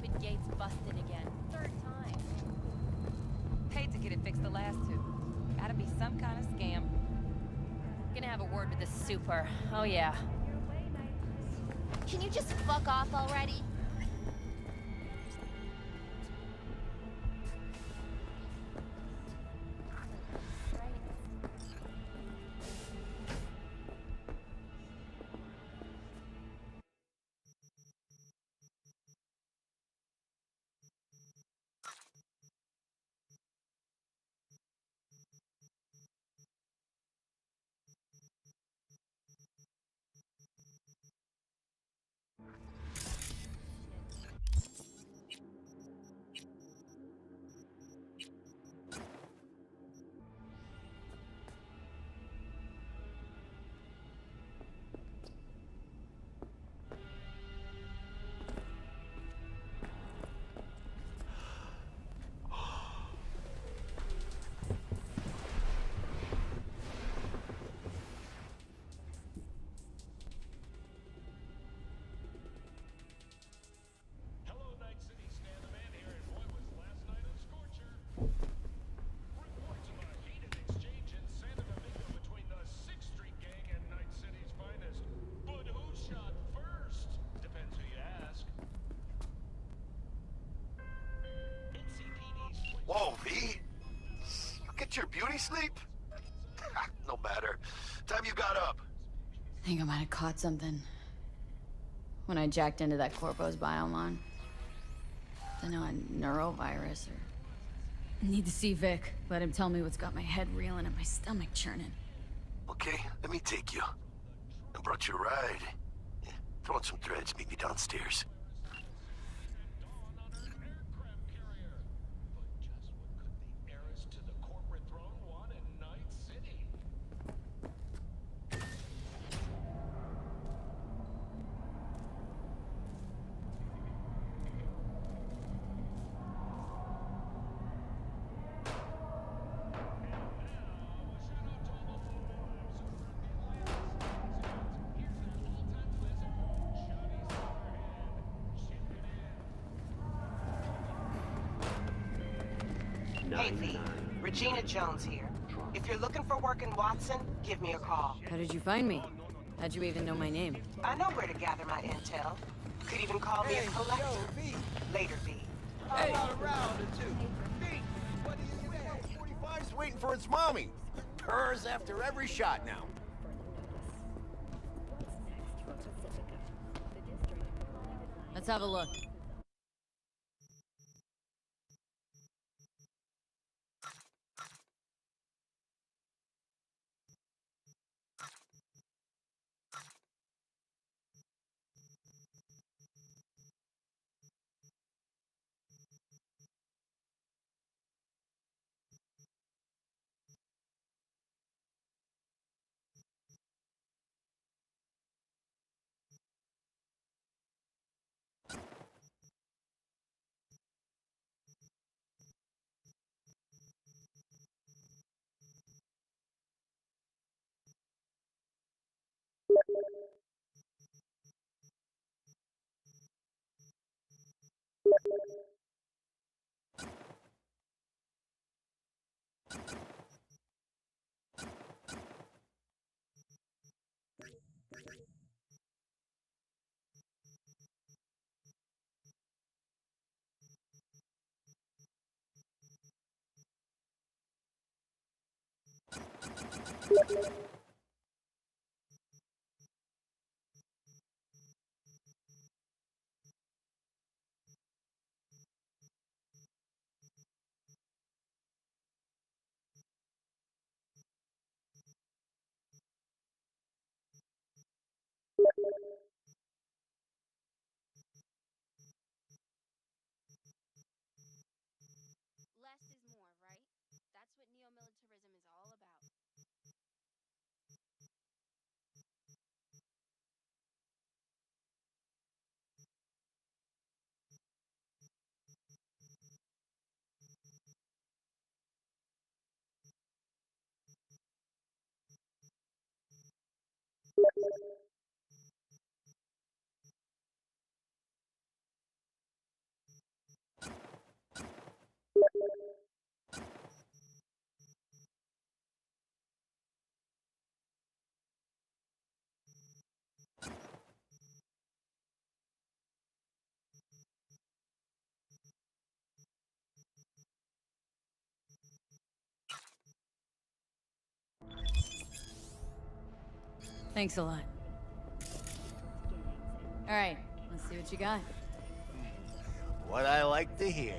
stupid gate's busted again. Third time. Paid to get it fixed the last two. Gotta be some kind of scam. Gonna have a word with the super. Oh yeah. Can you just fuck off already? Whoa, V? You get your beauty sleep? No matter. Time you got up. I think I might have caught something when I jacked into that Corpo's biomon. Don't know, a neurovirus or... Need to see Vic. Let him tell me what's got my head reeling and my stomach churning. Okay, let me take you. I brought you a ride. Yeah, throw on some threads, meet me downstairs. Hey, V. Regina Jones here. If you're looking for work in Watson, give me a call. How did you find me? How'd you even know my name? I know where to gather my intel. Could even call me a collector. Yo, V. Later, V. How about a round or two? V, what do you say? 45's waiting for its mommy. Purrs after every shot now. Let's have a look. Less is more, right? That's what neo-militarism is all about. Thanks a lot. All right, let's see what you got. What I like to hear.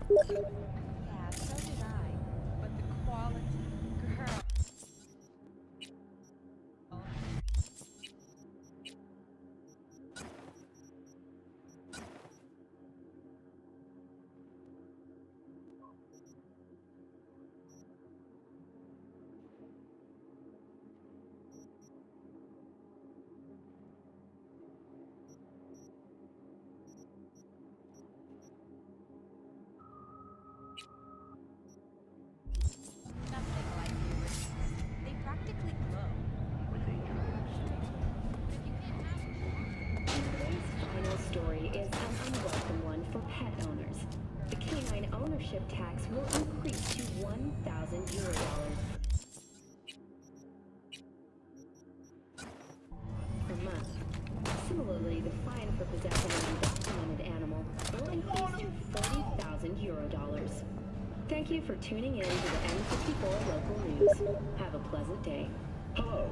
Yeah, so did I. But the quality, girl. Nothing like the originals. They practically glow. Today's final story is an unwelcome one for pet owners. The canine ownership tax will increase to €1,000 per month. Similarly, the fine for possessing an undocumented animal will increase to €40,000. Thank you for tuning in to the N54 Local News. Have a pleasant day. Hello.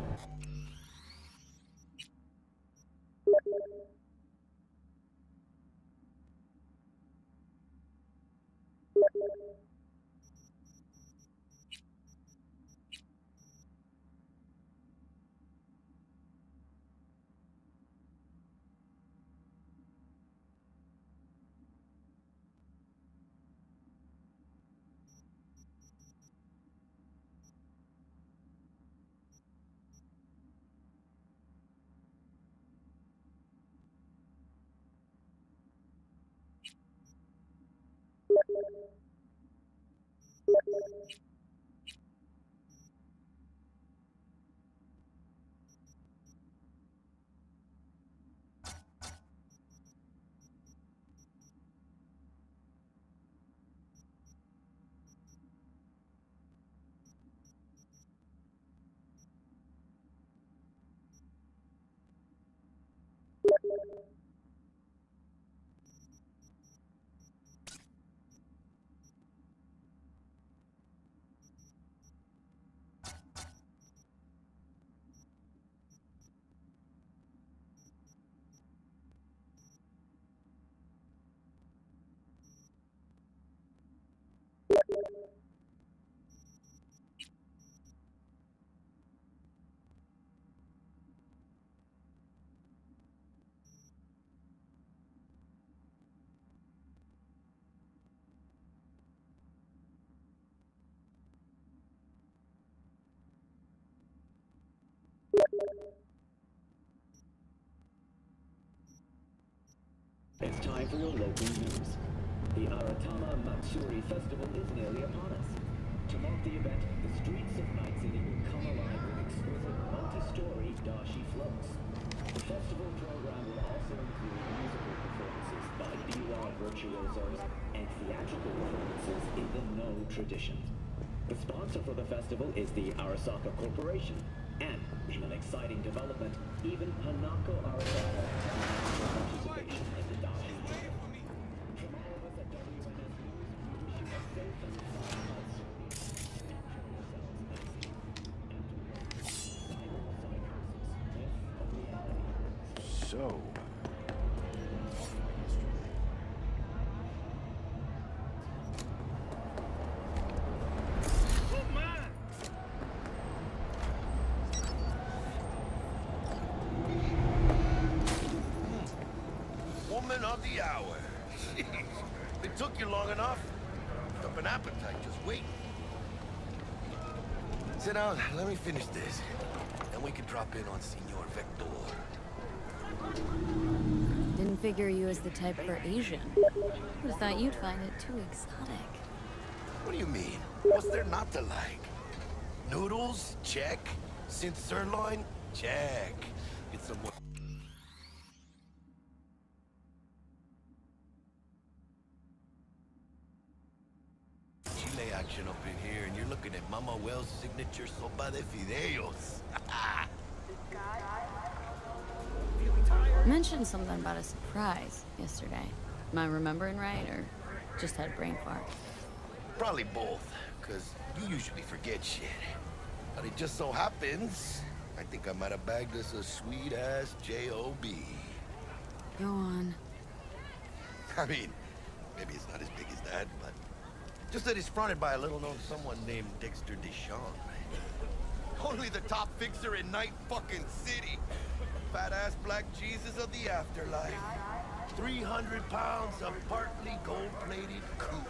It's time for your local news. The Aratama Matsuri Festival is nearly upon us. To mark the event, the streets of Night City will come alive with exquisite multi-story dashi floats. The festival program will also include musical performances by biwa virtuosos and theatrical performances in the No tradition. The sponsor for the festival is the Arasaka Corporation. And, in an exciting development, even Hanako Arasaka announced her participation in the Dodge. From all of us at WNS News, we wish you a safe and fun months. Enjoy yourselves nicely. After all, psychosis, myth or reality? So. Woman of the hour. Jeez. It took you long enough. Up an appetite, just wait. Sit down, let me finish this. Then we can drop in on Senor Vector. Didn't figure you as the type for Asian. Would've thought you'd find it too exotic. What do you mean? What's there not to like? Noodles? Check. Synth sirloin? Check. Get some more. Chile action up in here, and you're looking at Mama Wells' signature sopa de fideos. Mentioned something about a surprise yesterday. Am I remembering right, or just had a brain fart? Probably both, because you usually forget shit. But it just so happens, I think I might have bagged us a sweet-ass J.O.B. Go on. I mean, maybe it's not as big as that, but just that it's fronted by a little-known someone named Dexter Deshawn. Only the top fixer in Night fucking City. Fat-ass black Jesus of the afterlife. 300 pounds of partly gold-plated coupe.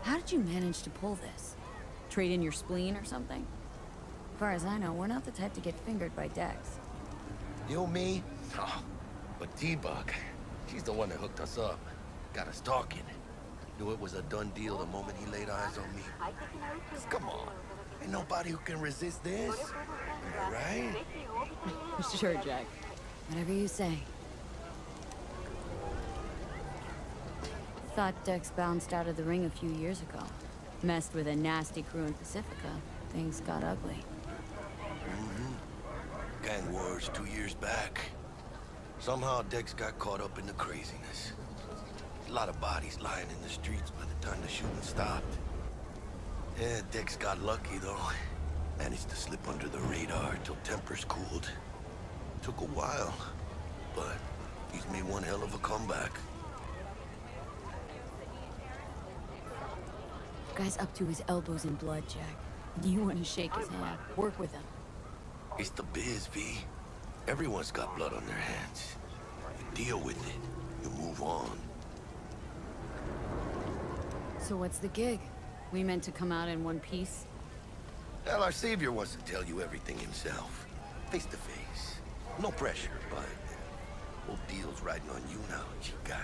How did you manage to pull this? Trade in your spleen or something? As far as I know, we're not the type to get fingered by Dex. You, me? Oh, but T-Bug, she's the one that hooked us up. Got us talking. Knew it was a done deal the moment he laid eyes on me. 'Cause come on, ain't nobody who can resist this. Am I right? Sure, Jack. Whatever you say. Thought Dex bounced out of the ring a few years ago. Messed with a nasty crew in Pacifica. Things got ugly. Gang wars 2 years back. Somehow Dex got caught up in the craziness. A lot of bodies lying in the streets by the time the shooting stopped. Yeah, Dex got lucky though. Managed to slip under the radar till tempers cooled. Took a while, but he's made one hell of a comeback. Guy's up to his elbows in blood, Jack. You want to shake his hand. Work with him. It's the biz, V. Everyone's got blood on their hands. You deal with it. You move on. So what's the gig? We meant to come out in one piece? Well, our savior wants to tell you everything himself. Face to face. No pressure, but whole deal's riding on you now, chica.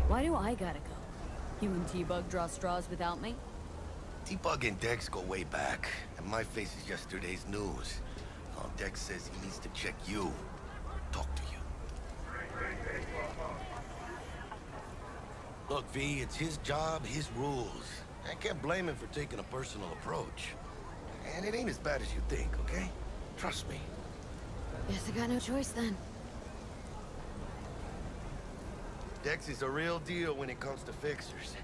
Why do I gotta go? You and T-Bug draw straws without me? T-Bug and Dex go way back, and my face is yesterday's news. Now Dex says he needs to check you. Talk to you. Look, V, it's his job, his rules. I can't blame him for taking a personal approach. And it ain't as bad as you think, okay? Trust me. Guess I got no choice then. Dex is a real deal when it comes to fixers.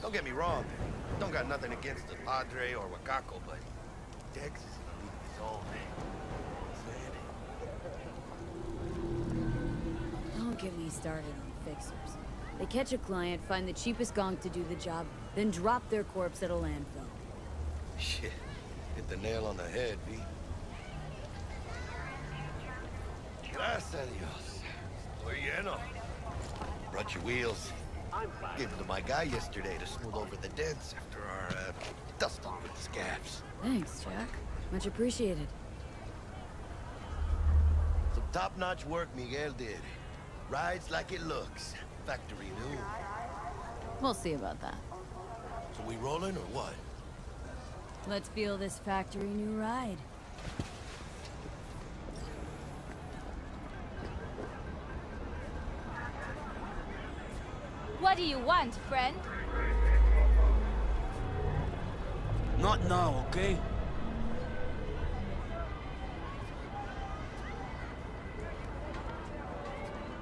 Don't get me wrong. Don't got nothing against the Padre or Wakako, but Dex is in a league of his own. Don't get me started on fixers. They catch a client, find the cheapest gonk to do the job, then drop their corpse at a landfill. Shit. Hit the nail on the head, V. Gracias a Dios. Estoy lleno. Brought your wheels. Gave them to my guy yesterday to smooth over the dents after our dust-up with the scabs. Thanks, Jack. Much appreciated. Some top-notch work Miguel did. Rides like it looks. factory new. We'll see about that. So we rolling or what? Let's feel this factory new ride. What do you want, friend? Not now, okay?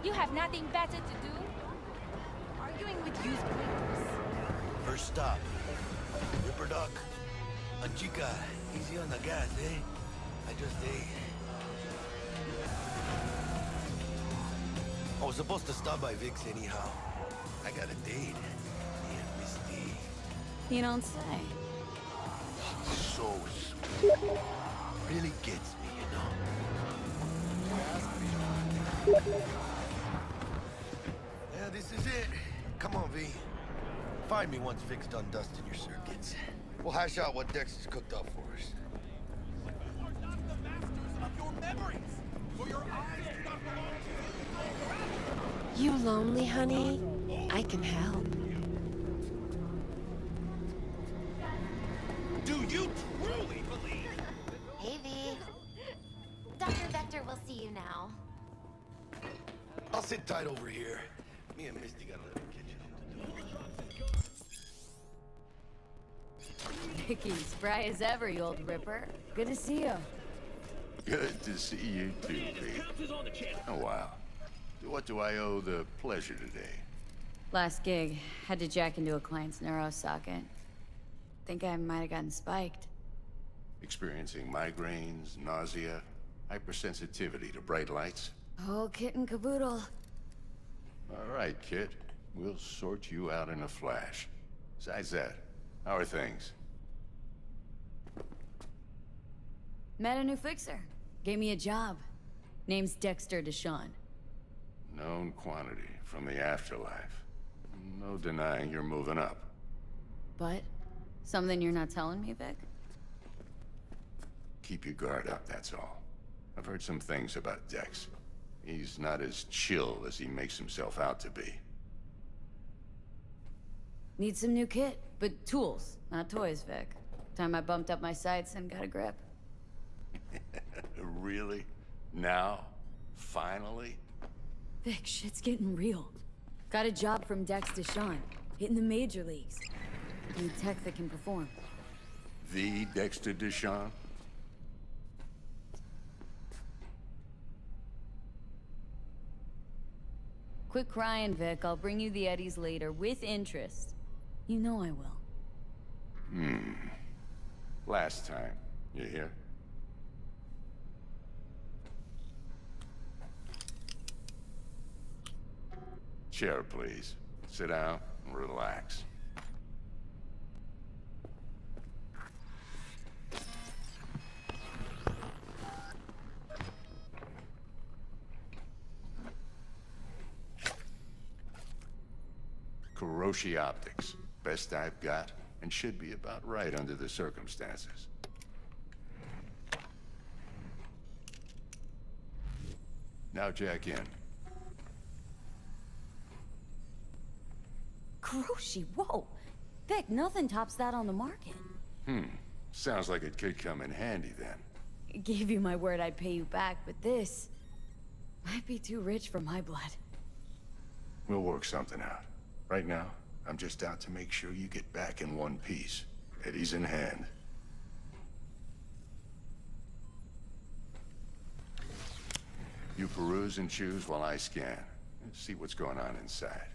You have nothing better to do? Arguing with you's pointless. First stop. Ripper Duck. Chica, easy on the gas, eh? I just ate. I was supposed to stop by Vic's anyhow. I got a date. Me and Misty. You don't say. She's so sweet. Really gets me, you know? Yeah, this is it. Come on, V. Find me once Vic's done dusting your circuits. We'll hash out what Dex has cooked up for us. You are not the masters of your memories, for your eyes do not belong to you. You lonely, honey? I can help. Do you truly believe? Hey, V. Dr. Vector will see you now. I'll sit tight over here. Me and Misty got a little kitchen to do. Vicky, spry as ever, you old ripper. Good to see you. Good to see you too, V. Oh, wow. What do I owe the pleasure today? Last gig, had to jack into a client's neuro socket. Think I might have gotten spiked. Experiencing migraines, nausea, hypersensitivity to bright lights? Oh, kit and caboodle. All right, kid. We'll sort you out in a flash. Besides that, how are things? Met a new fixer. Gave me a job. Name's Dexter Deshawn. Known quantity from the afterlife. No denying you're moving up. But? Something you're not telling me, Vic? Keep your guard up, that's all. I've heard some things about Dex. He's not as chill as he makes himself out to be. Need some new kit, but tools, not toys, Vic. Time I bumped up my sights and got a grip. Really? Now? Finally? Vic, shit's getting real. Got a job from Dex Deshawn, hitting the major leagues. Need tech that can perform. The Dexter Deshawn? Quit crying, Vic. I'll bring you the Eddies later, with interest. You know I will. Last time. You hear? Chair, please. Sit down and relax. Kuroshi Optics. Best I've got, and should be about right under the circumstances. Now jack in. Kuroshi, whoa! Vic, nothing tops that on the market. Sounds like it could come in handy then. Gave you my word I'd pay you back, but this might be too rich for my blood. We'll work something out. Right now, I'm just out to make sure you get back in one piece. Eddie's in hand. You peruse and choose while I scan. See what's going on inside.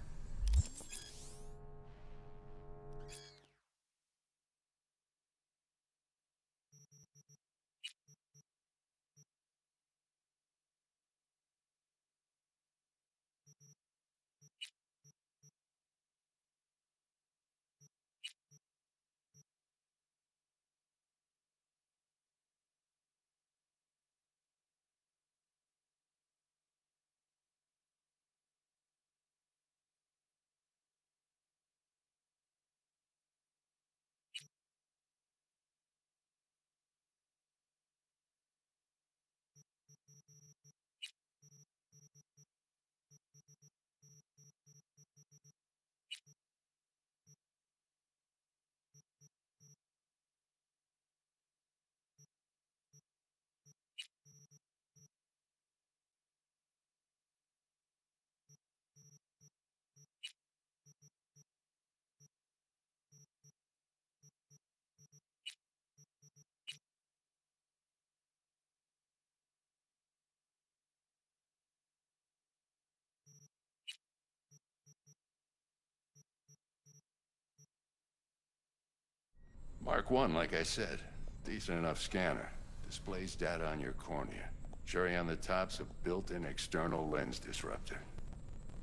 One, like I said. Decent enough scanner. Displays data on your cornea. Cherry on the top's a built-in external lens disruptor.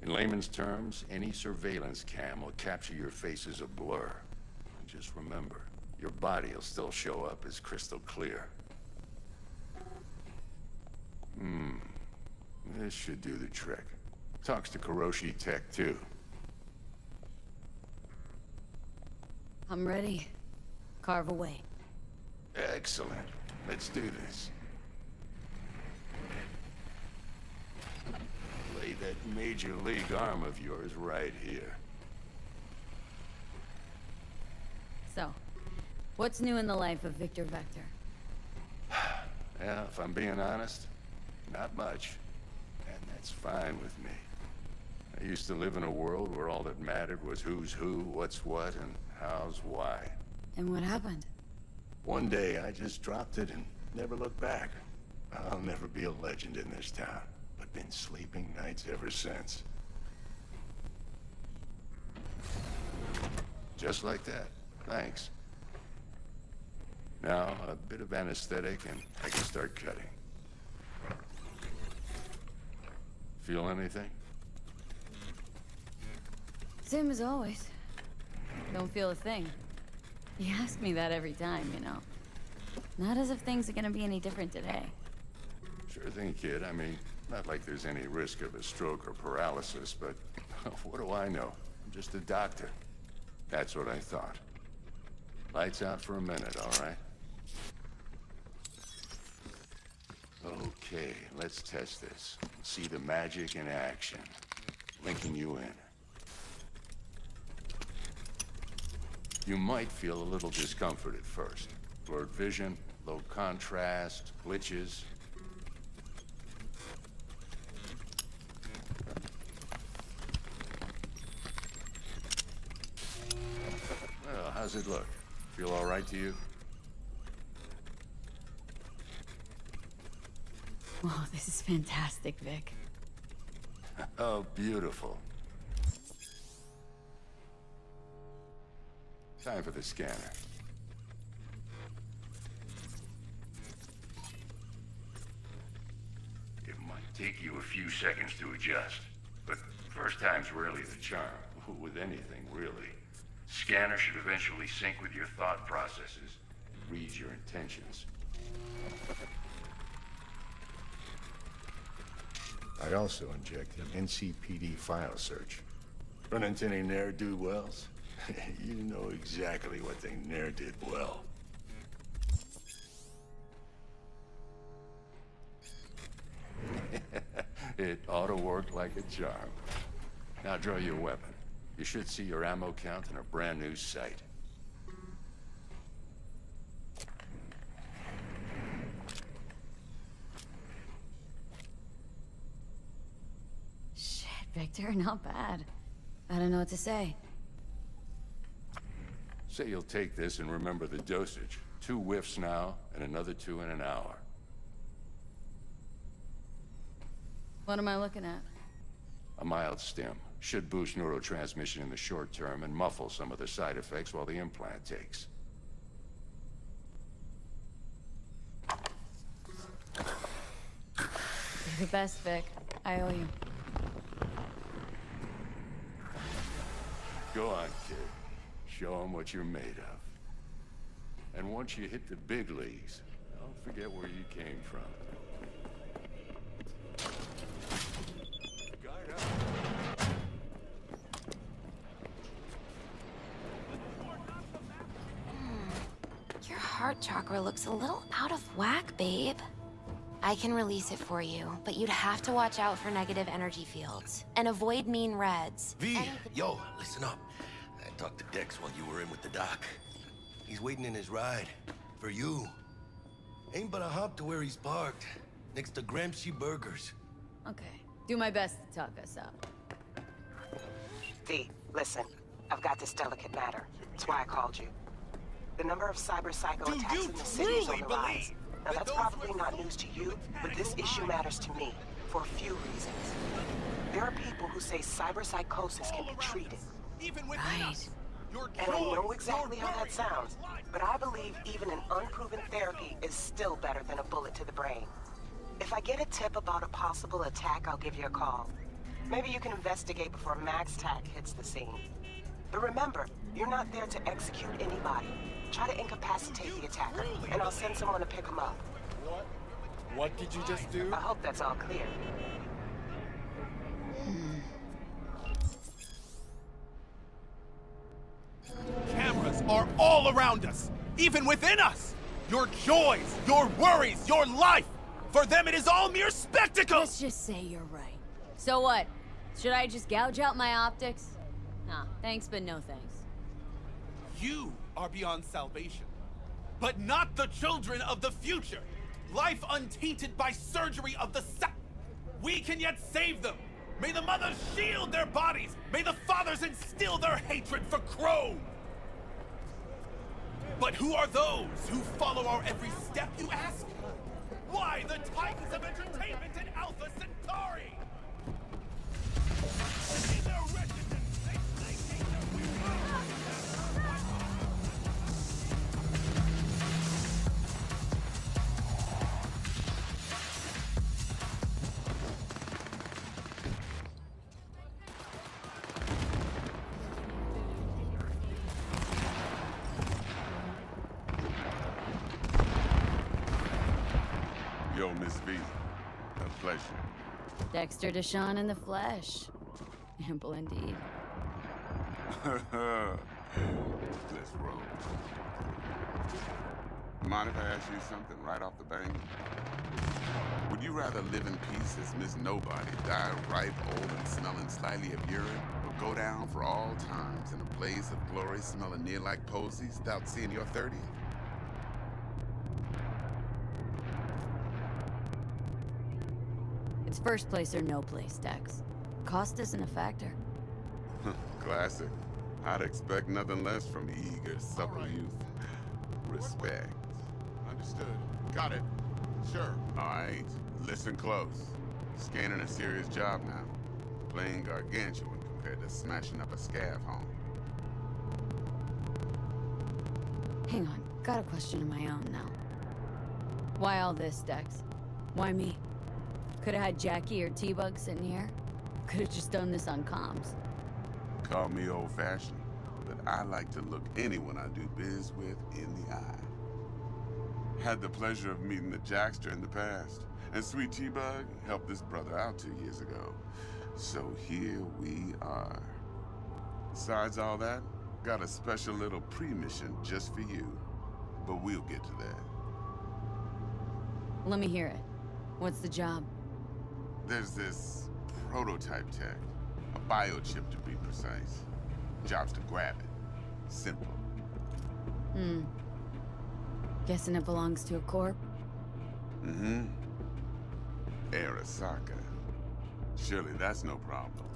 In layman's terms, any surveillance cam will capture your face as a blur. And just remember, your body will still show up as crystal clear. This should do the trick. Talks to Kuroshi Tech, too. I'm ready. Carve away. Excellent. Let's do this. Lay that major league arm of yours right here. So, what's new in the life of Victor Vector? Yeah, if I'm being honest, not much. And that's fine with me. I used to live in a world where all that mattered was who's who, what's what, and how's why. And what happened? One day, I just dropped it and never looked back. I'll never be a legend in this town, but been sleeping nights ever since. Just like that. Thanks. Now, a bit of anesthetic and I can start cutting. Feel anything? Same as always. Don't feel a thing. You ask me that every time, you know. Not as if things are gonna be any different today. Sure thing, kid. I mean, not like there's any risk of a stroke or paralysis, but what do I know? I'm just a doctor. That's what I thought. Lights out for a minute, all right? Okay, let's test this. See the magic in action. Linking you in. You might feel a little discomfort at first. Blurred vision, low contrast, glitches. Well, how's it look? Feel all right to you? Oh, this is fantastic, Vic. Oh, beautiful. Time for the scanner. It might take you a few seconds to adjust, but first time's rarely the charm. With anything, really. Scanner should eventually sync with your thought processes and read your intentions. I also injected NCPD file search. Run into any ne'er-do-wells? You know exactly what they ne'er did well. It ought to work like a charm. Now draw your weapon. You should see your ammo count in a brand new sight. Shit, Victor, not bad. I don't know what to say. Say you'll take this and remember the dosage. 2 whiffs now, and another 2 in an hour. What am I looking at? A mild stim. Should boost neurotransmission in the short term and muffle some of the side effects while the implant takes. You're the best, Vic. I owe you. Go on, kid. Show them what you're made of. And once you hit the big leagues, don't forget where you came from. Guard up. Your heart chakra looks a little out of whack, babe. I can release it for you, but you'd have to watch out for negative energy fields and avoid mean reds. V, yo, listen up. I talked to Dex while you were in with the doc. He's waiting in his ride. For you. Ain't but a hop to where he's parked. Next to Gramsci Burgers. Okay. Do my best to talk us up. V, listen. I've got this delicate matter. That's why I called you. The number of cyber-psycho attacks in the city is on the rise. Now that's probably not news to you, but this issue matters to me for a few reasons. There are people who say cyberpsychosis can be treated. Right. And I know exactly how that sounds, but I believe even an unproven therapy is still better than a bullet to the brain. If I get a tip about a possible attack, I'll give you a call. Maybe you can investigate before Max Tac hits the scene. But remember, you're not there to execute anybody. Try to incapacitate the attacker, and I'll send someone to pick him up. What did you just do? I hope that's all clear. Cameras are all around us, even within us. Your joys, your worries, your life. For them, it is all mere spectacle. Let's just say you're right. So what? Should I just gouge out my optics? Nah, thanks, but no thanks. You are beyond salvation, but not the children of the future. Life untainted by surgery of the we can yet save them. May the mothers shield their bodies. May the fathers instill their hatred for Crow. But who are those who follow our every step, you ask? Why the titans of entertainment in Alpha Centauri? In their wretchedness, they placate their weary. Yo, Miss V. A pleasure. Dexter Deshawn in the flesh. Ample indeed. Let's roll. Mind if I ask you something right off the bank? Would you rather live in peace as Miss Nobody, die ripe, old, and smelling slightly of urine, or go down for all times in a blaze of glory smelling near like posies without seeing your 30th? It's first place or no place, Dex. Cost isn't a factor. Classic. I'd expect nothing less from eager, supple youth. Respect. Understood. Got it. Sure. All right, listen close. Scanning a serious job now. Playing gargantuan compared to smashing up a scav home. Hang on, got a question of my own now. Why all this, Dex? Why me? Could've had Jackie or T-Bug sitting here. Could've just done this on comms. Call me old-fashioned, but I like to look anyone I do biz with in the eye. Had the pleasure of meeting the Jackster in the past, and Sweet T-Bug helped this brother out 2 years ago. So here we are. Besides all that, got a special little pre-mission just for you. But we'll get to that. Let me hear it. What's the job? There's this prototype tech. A biochip to be precise. Job's to grab it. Simple. Guessing it belongs to a corp? Mm-hmm. Arasaka. Surely that's no problem.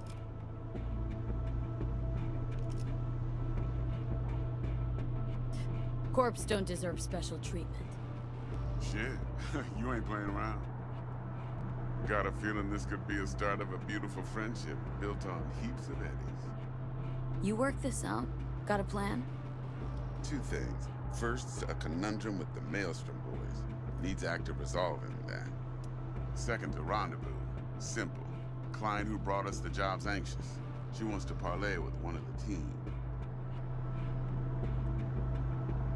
Corps don't deserve special treatment. Shit, you ain't playing around. Got a feeling this could be a start of a beautiful friendship built on heaps of eddies. You work this out? Got a plan? Two things. First, a conundrum with the Maelstrom boys. Needs active resolving that. Second, a rendezvous. Simple. Client who brought us the job's anxious. She wants to parlay with one of the team.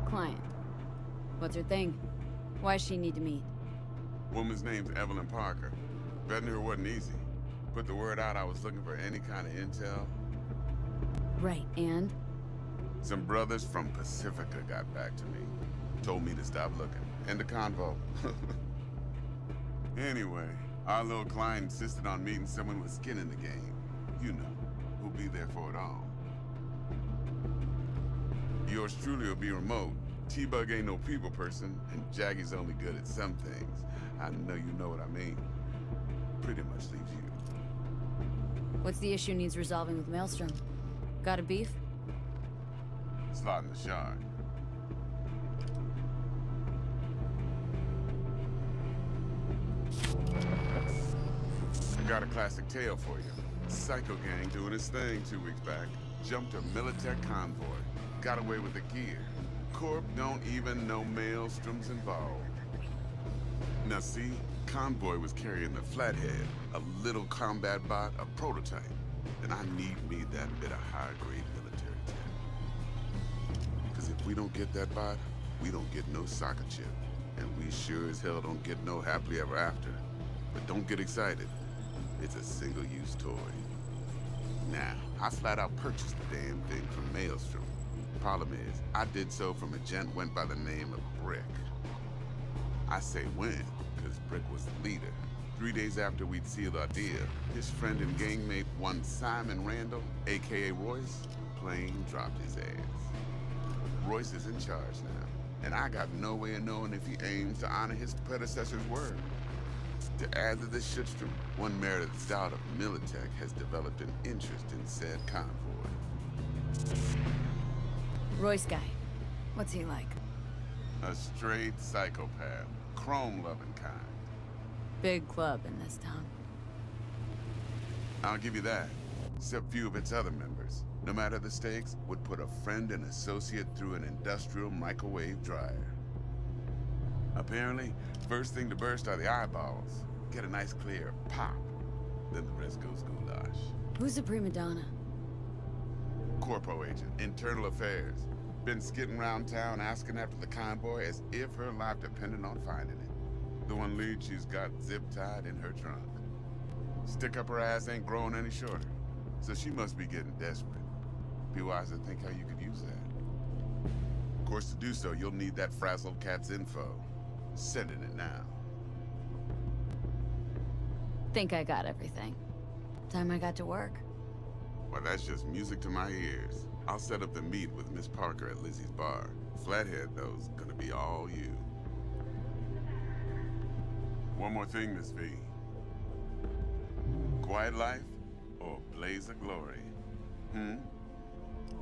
Client. What's her thing? Why's she need to meet? Woman's name's Evelyn Parker. Betting her wasn't easy. Put the word out I was looking for any kind of intel. Right, and? Some brothers from Pacifica got back to me. Told me to stop looking. End of convo. Anyway, our little client insisted on meeting someone with skin in the game. You know, who'll be there for it all. Yours truly will be remote. T-Bug ain't no people person, and Jaggy's only good at some things. I know you know what I mean. Pretty much leaves you. What's the issue needs resolving with Maelstrom? Got a beef? Slotting the shard. I got a classic tale for you. Psycho gang doing his thing 2 weeks back. jumped a Militech convoy. Got away with the gear. Corp don't even know Maelstrom's involved. Now see, Convoy was carrying the Flathead, a little combat bot, a prototype. And I need me that bit of high-grade military tech. Because if we don't get that bot, we don't get no soccer chip. And we sure as hell don't get no happily ever after. But don't get excited. It's a single-use toy. Now, I flat out purchased the damn thing from Maelstrom. Problem is, I did so from a gent went by the name of Brick. I say when, because Brick was the leader. 3 days after we'd sealed our deal, his friend and gangmate, one Simon Randall, aka Royce, plain dropped his ass. Royce is in charge now, and I got no way of knowing if he aims to honor his predecessor's word. To add to this shitstorm, one Meredith Stout of Militech has developed an interest in said convoy. Royce guy. What's he like? A straight psychopath. Chrome-loving kind. Big club in this town. I'll give you that. Except few of its other members, no matter the stakes, would put a friend and associate through an industrial microwave dryer. Apparently, first thing to burst are the eyeballs. Get a nice clear pop. Then the rest goes goulash. Who's the prima donna? Corpo agent, internal affairs. Been skidding around town asking after the convoy as if her life depended on finding it. The one lead she's got zip-tied in her trunk. Stick up her ass ain't growing any shorter, so she must be getting desperate. Be wise to think how you could use that. Of course, to do so, you'll need that frazzled cat's info. Sending it now. Think I got everything. Time I got to work. Well, that's just music to my ears. I'll set up the meet with Miss Parker at Lizzie's bar. Flathead, though's gonna be all you. One more thing, Miss V. Quiet life or blaze of glory?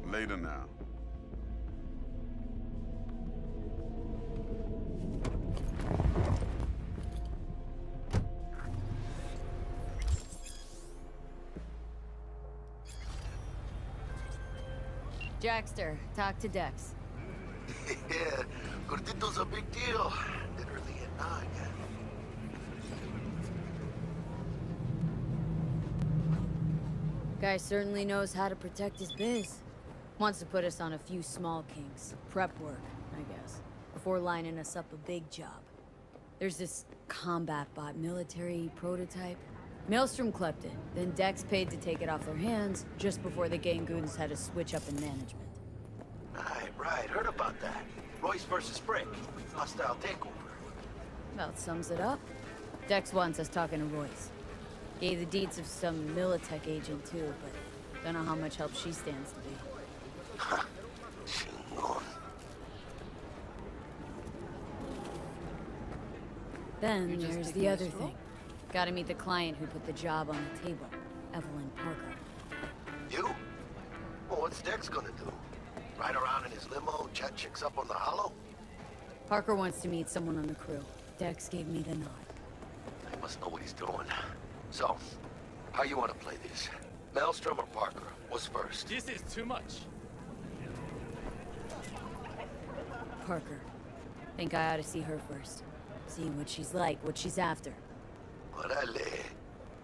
Later now. Jackster, talk to Dex. Yeah, Gordito's a big deal. Literally at 9. Guy certainly knows how to protect his biz. Wants to put us on a few small kinks. Prep work, I guess. Before lining us up a big job. There's this combat bot military prototype. Maelstrom clept it, then Dex paid to take it off their hands just before the Gangoons had a switch up in management. Right. Heard about that. Royce versus Brick. Hostile takeover. About sums it up. Dex wants us talking to Royce. Gave the deeds of some Militech agent too, but don't know how much help she stands to be. Then there's the other thing. Gotta meet the client who put the job on the table, Evelyn Parker. You? Well, what's Dex gonna do? Ride around in his limo, chat chicks up on the hollow? Parker wants to meet someone on the crew. Dex gave me the nod. He must know what he's doing. So, how you want to play this? Maelstrom or Parker? What's first? This is too much. Parker. Think I ought to see her first. See what she's like, what she's after. Orale.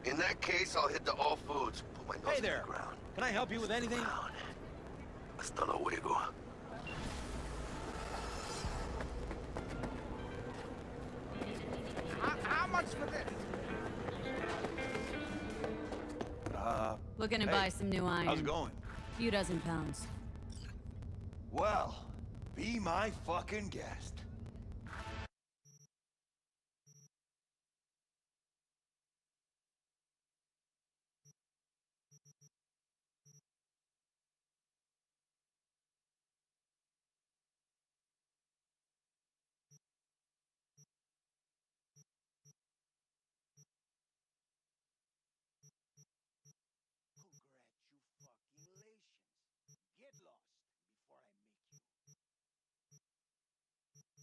In that case, I'll hit the all foods. Put my nose Hey in there. the ground. Can I help you with anything? Hasta luego. How much for this? Looking to Hey, buy some new iron. how's it going? Few dozen pounds. Well, be my fucking guest. Congratulations. Get lost before I make you.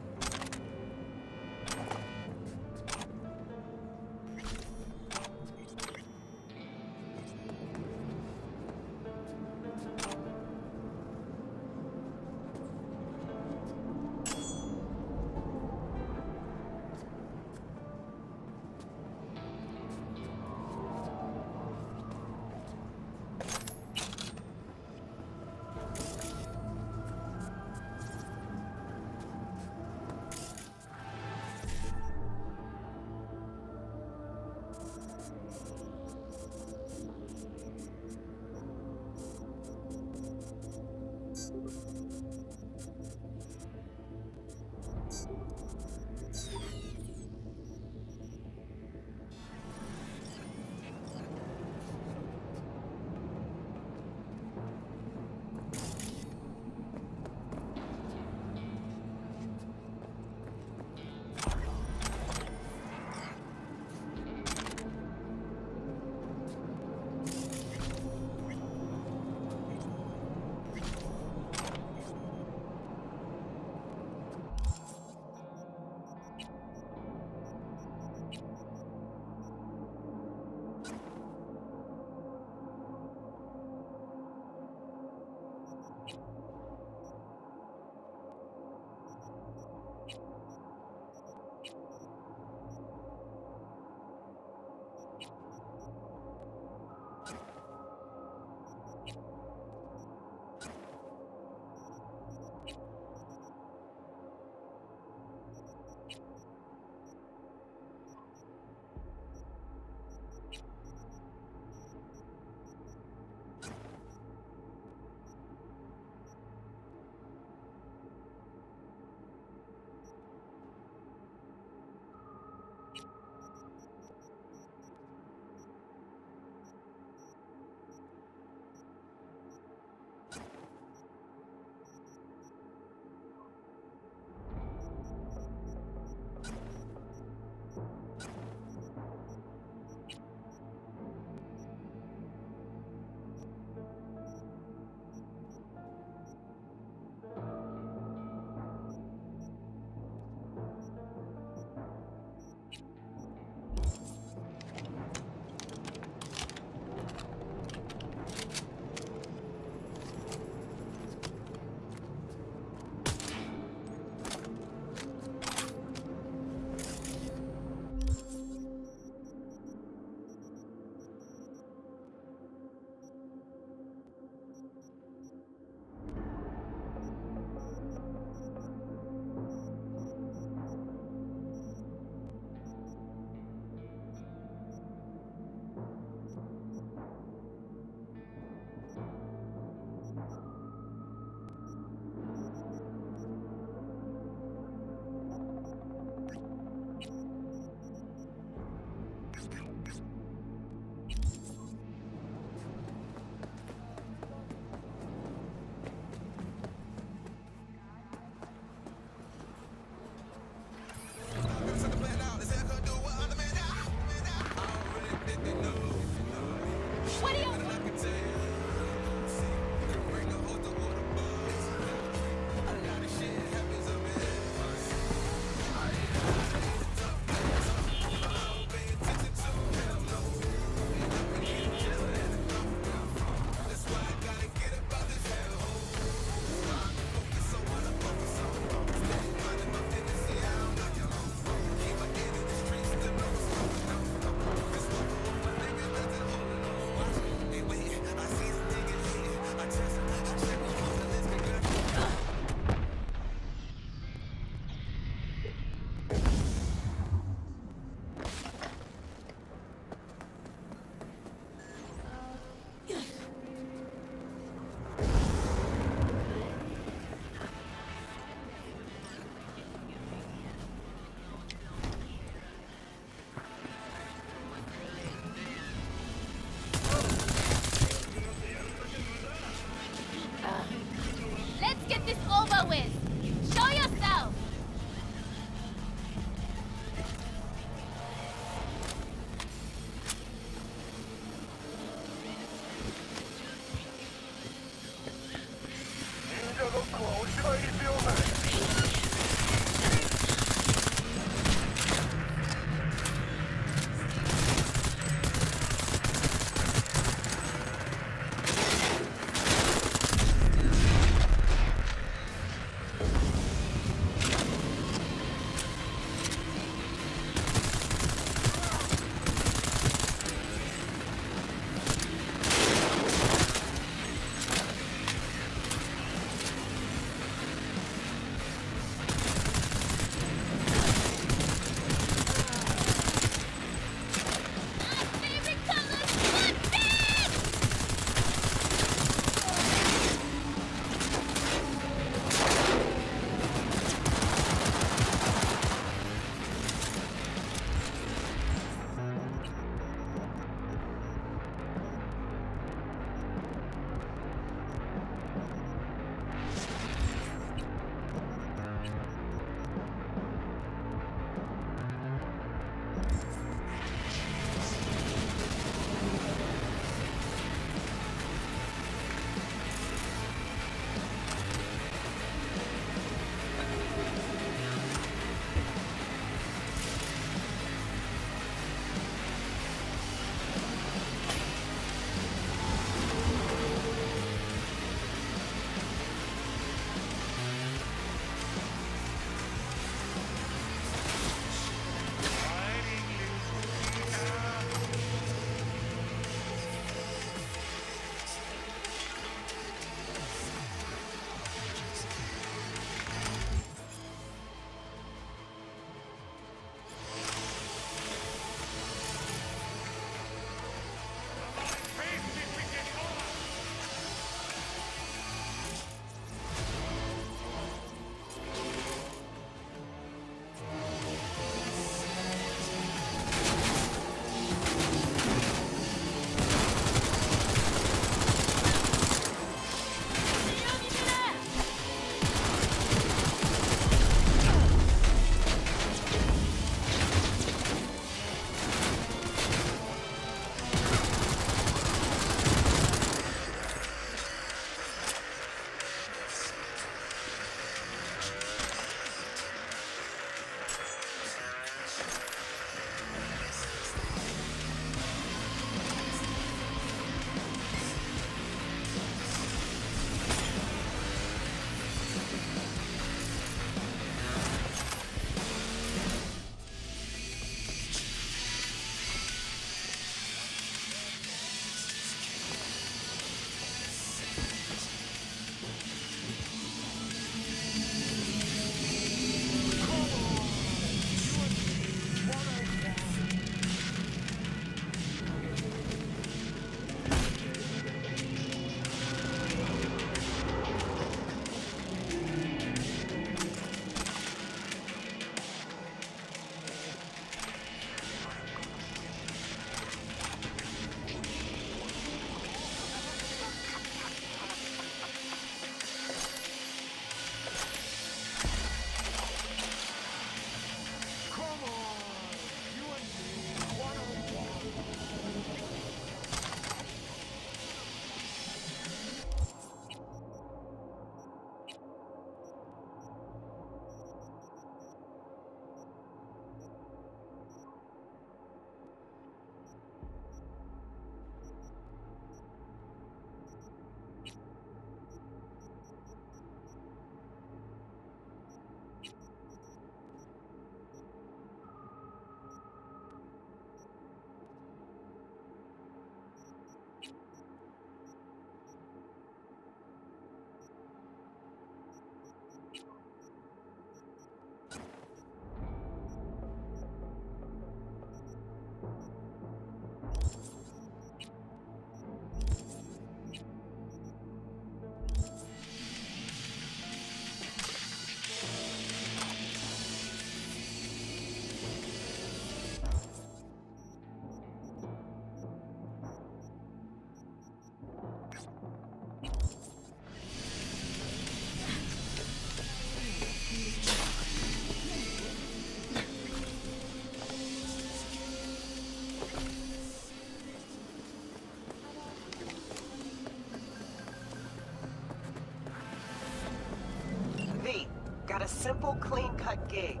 Got a simple, clean-cut gig.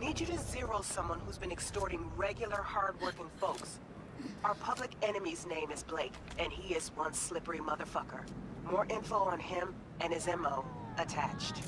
Need you to zero someone who's been extorting regular, hard-working folks. Our public enemy's name is Blake, and he is one slippery motherfucker. More info on him and his MO attached.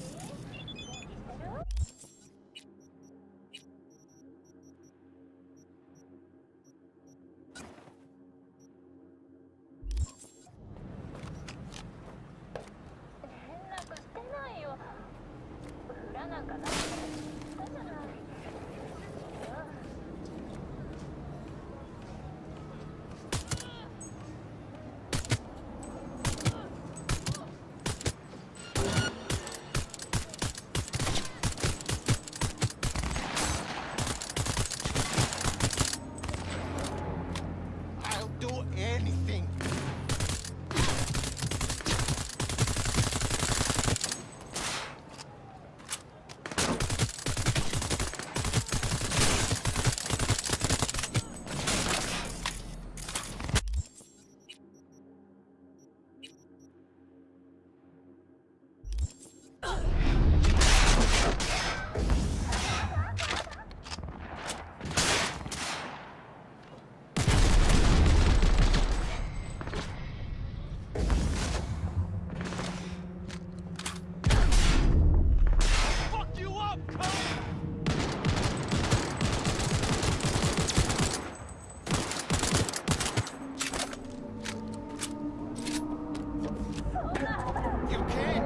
I'll do anything. Fuck you up, cunt! You can't.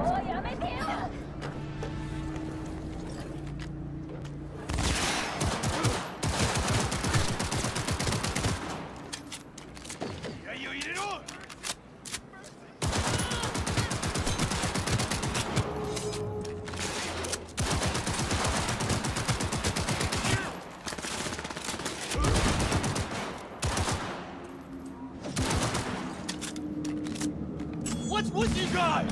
What's with you guys?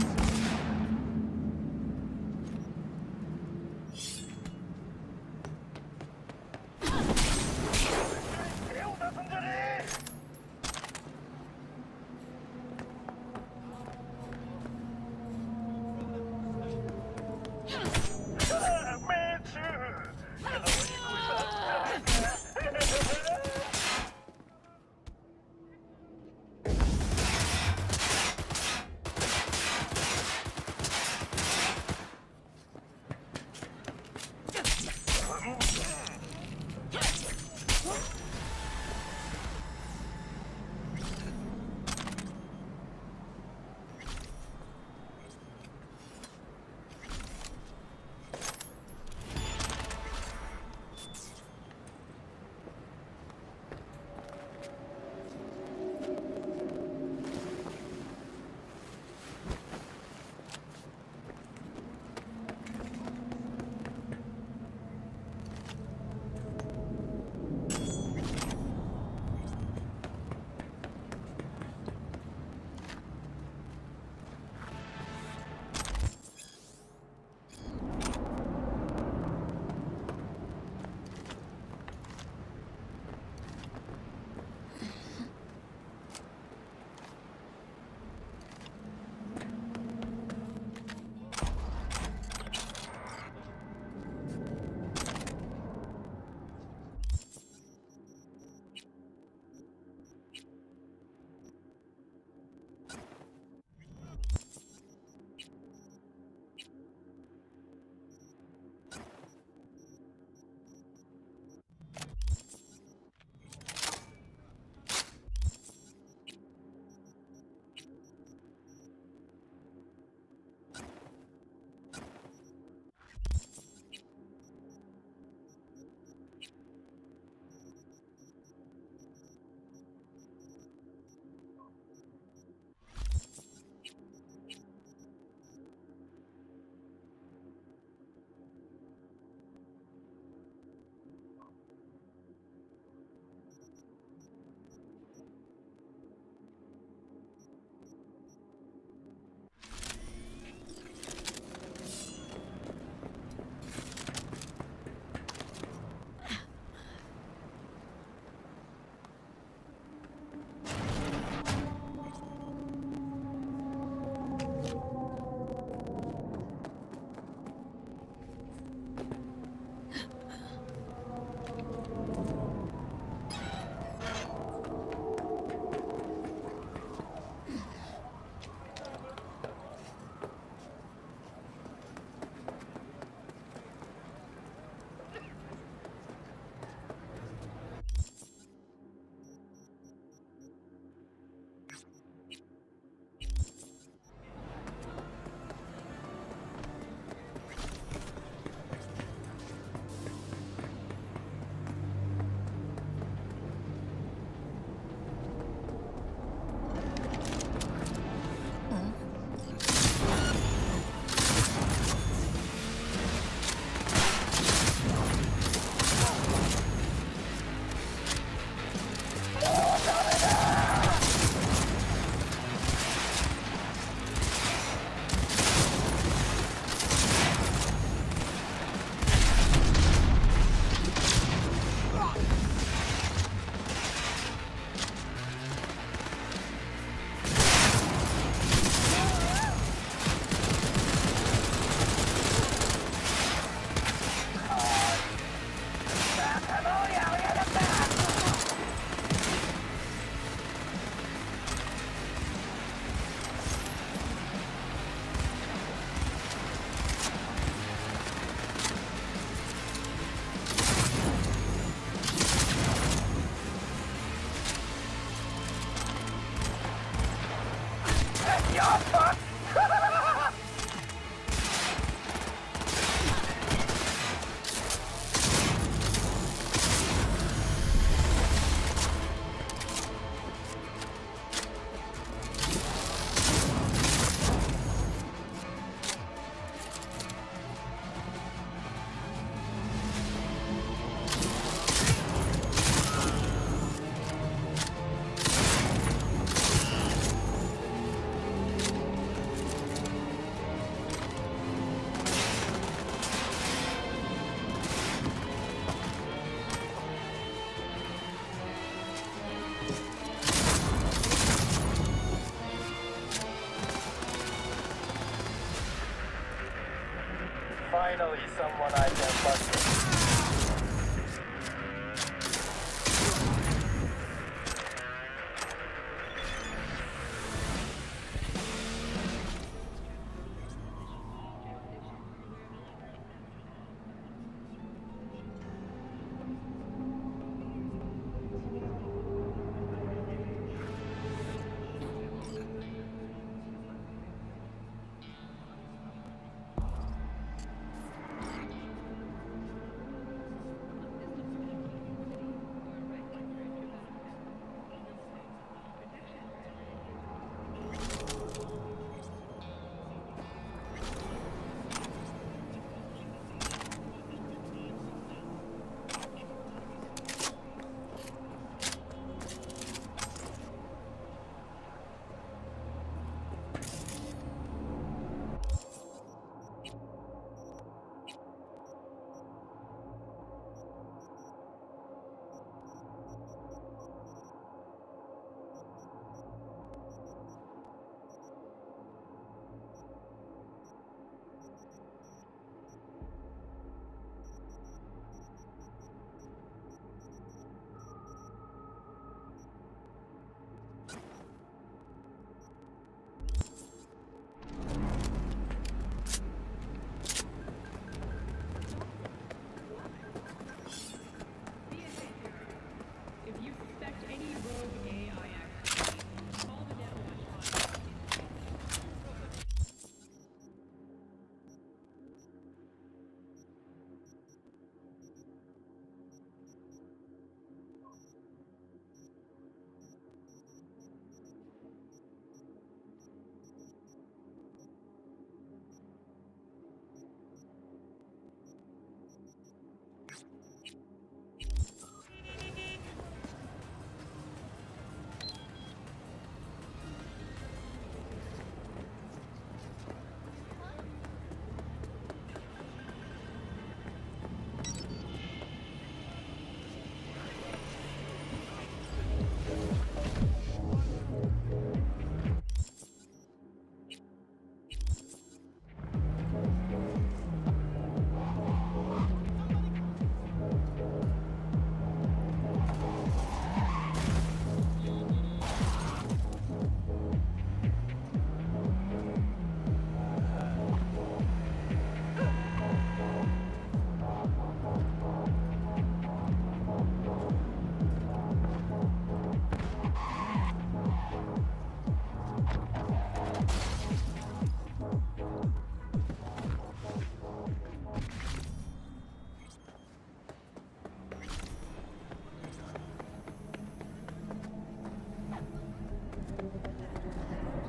Y'all fucked! Finally, someone I can bust.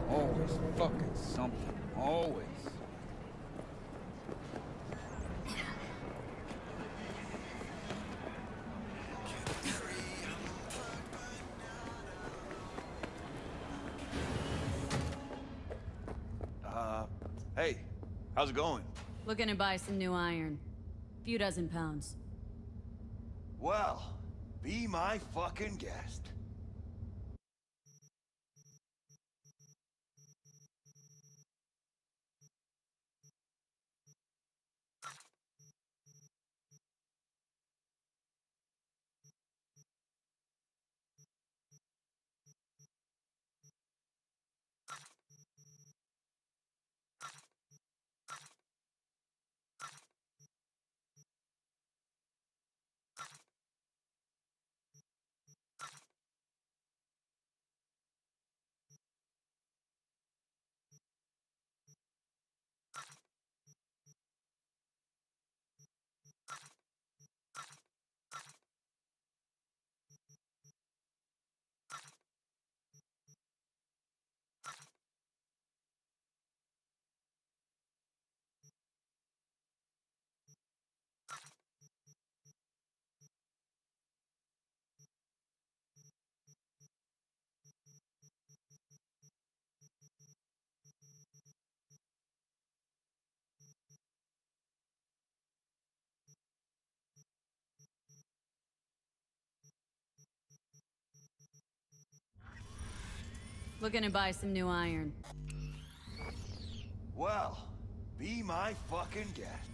Always fucking something. Always. Hey, how's it going? Looking to buy some new iron. Few dozen pounds. Well, be my fucking guest. Looking to buy some new iron. Well, be my fucking guest.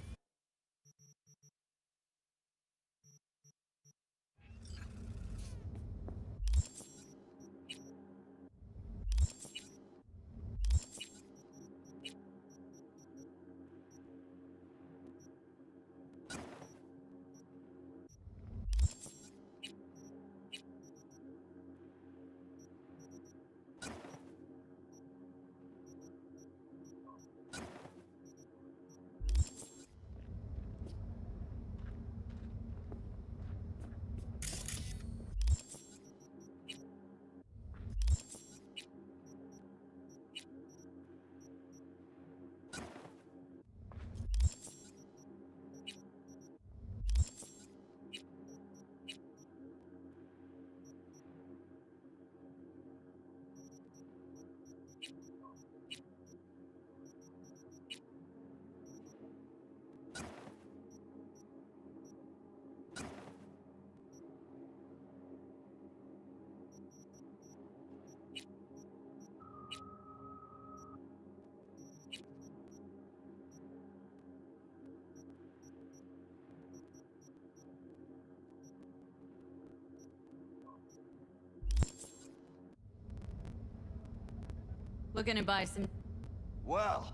Looking to buy some... Well,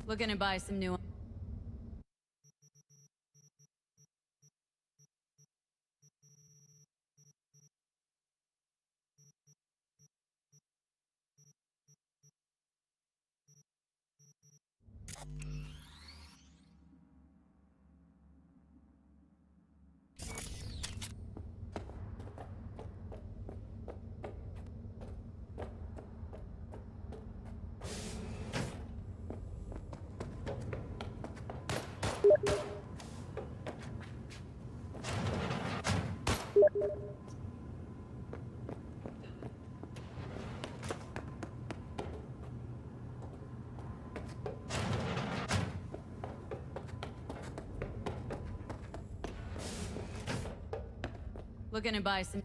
Looking to buy some new... Looking to buy some...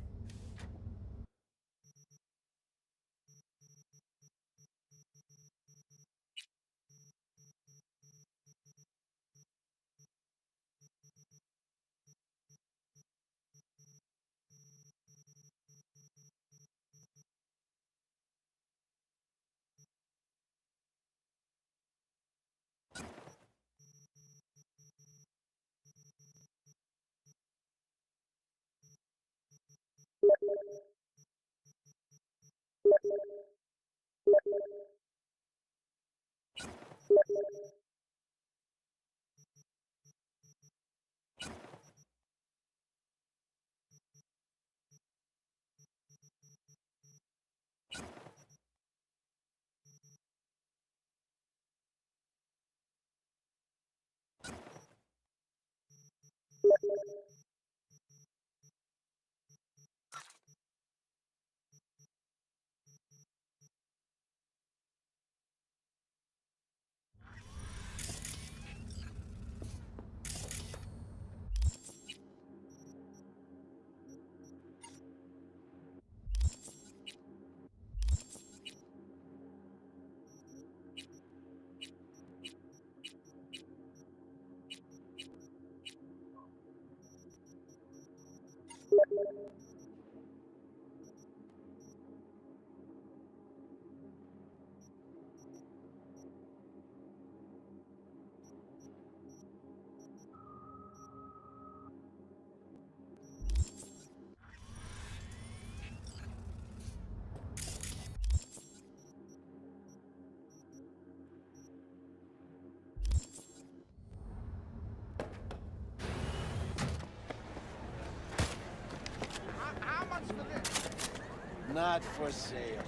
Not for sale.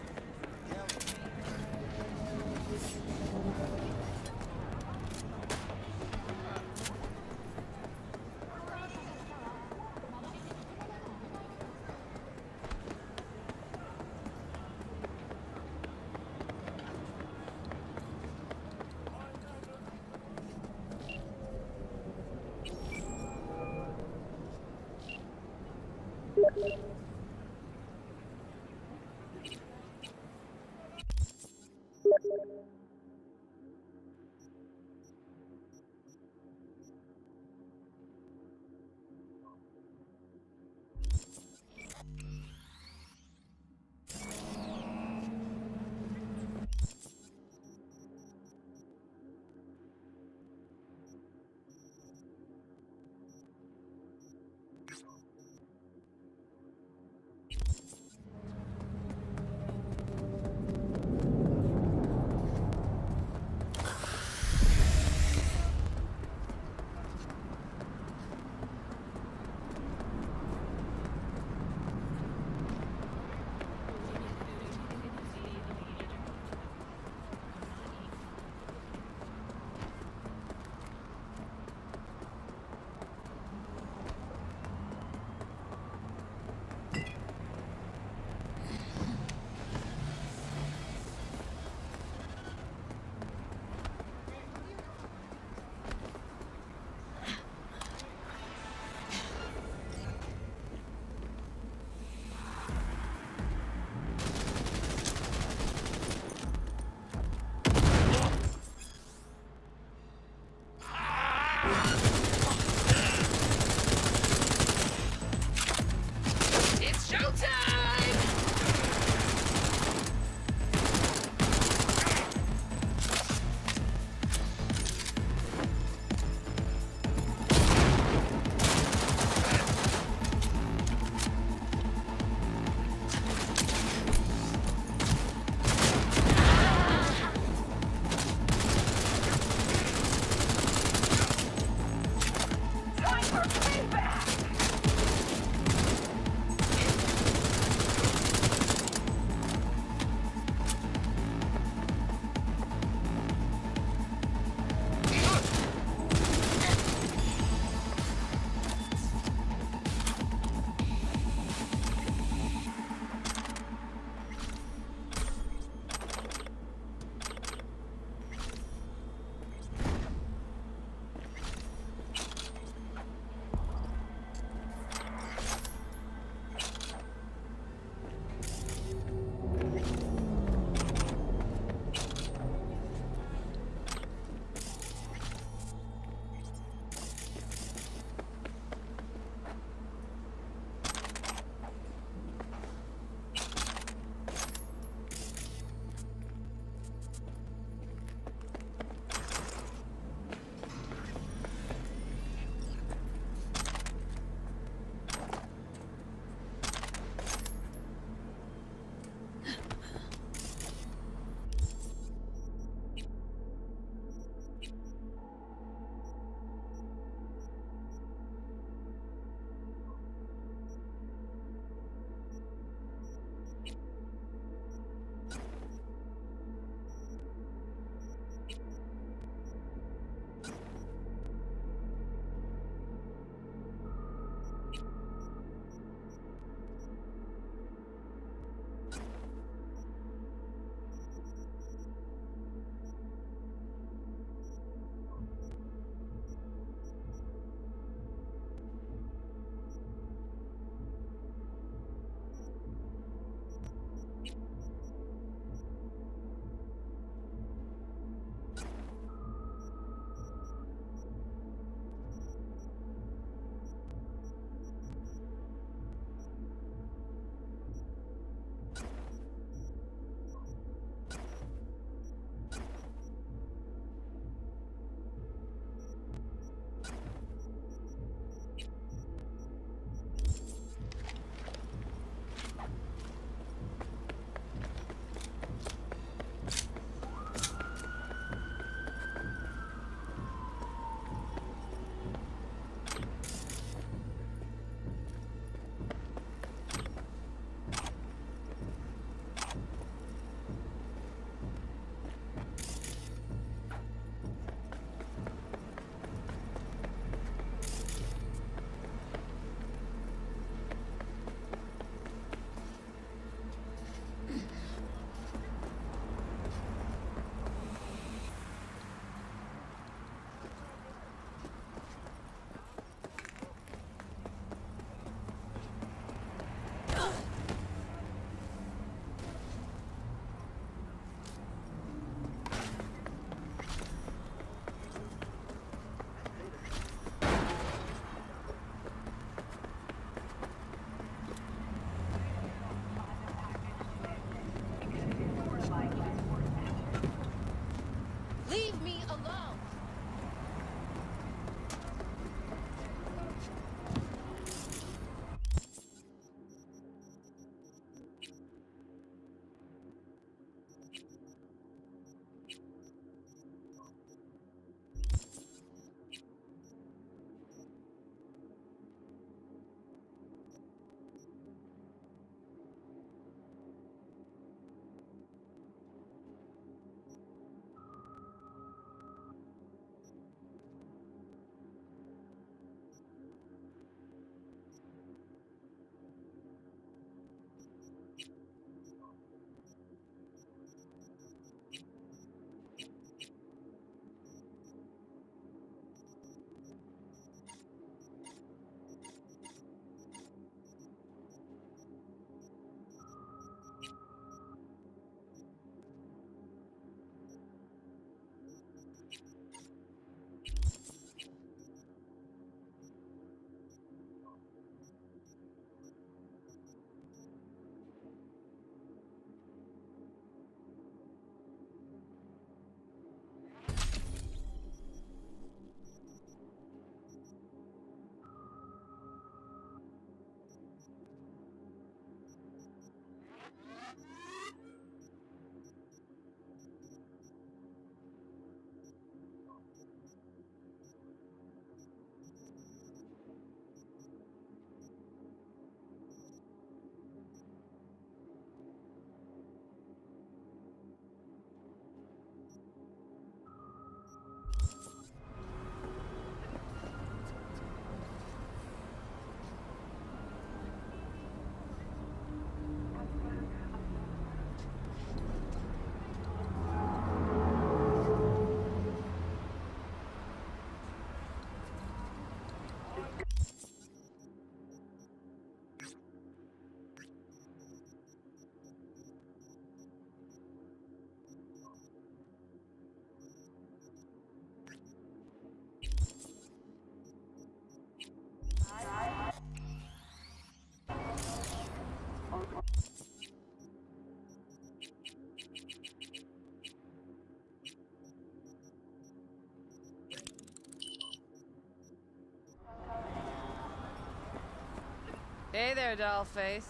Hey there, dollface.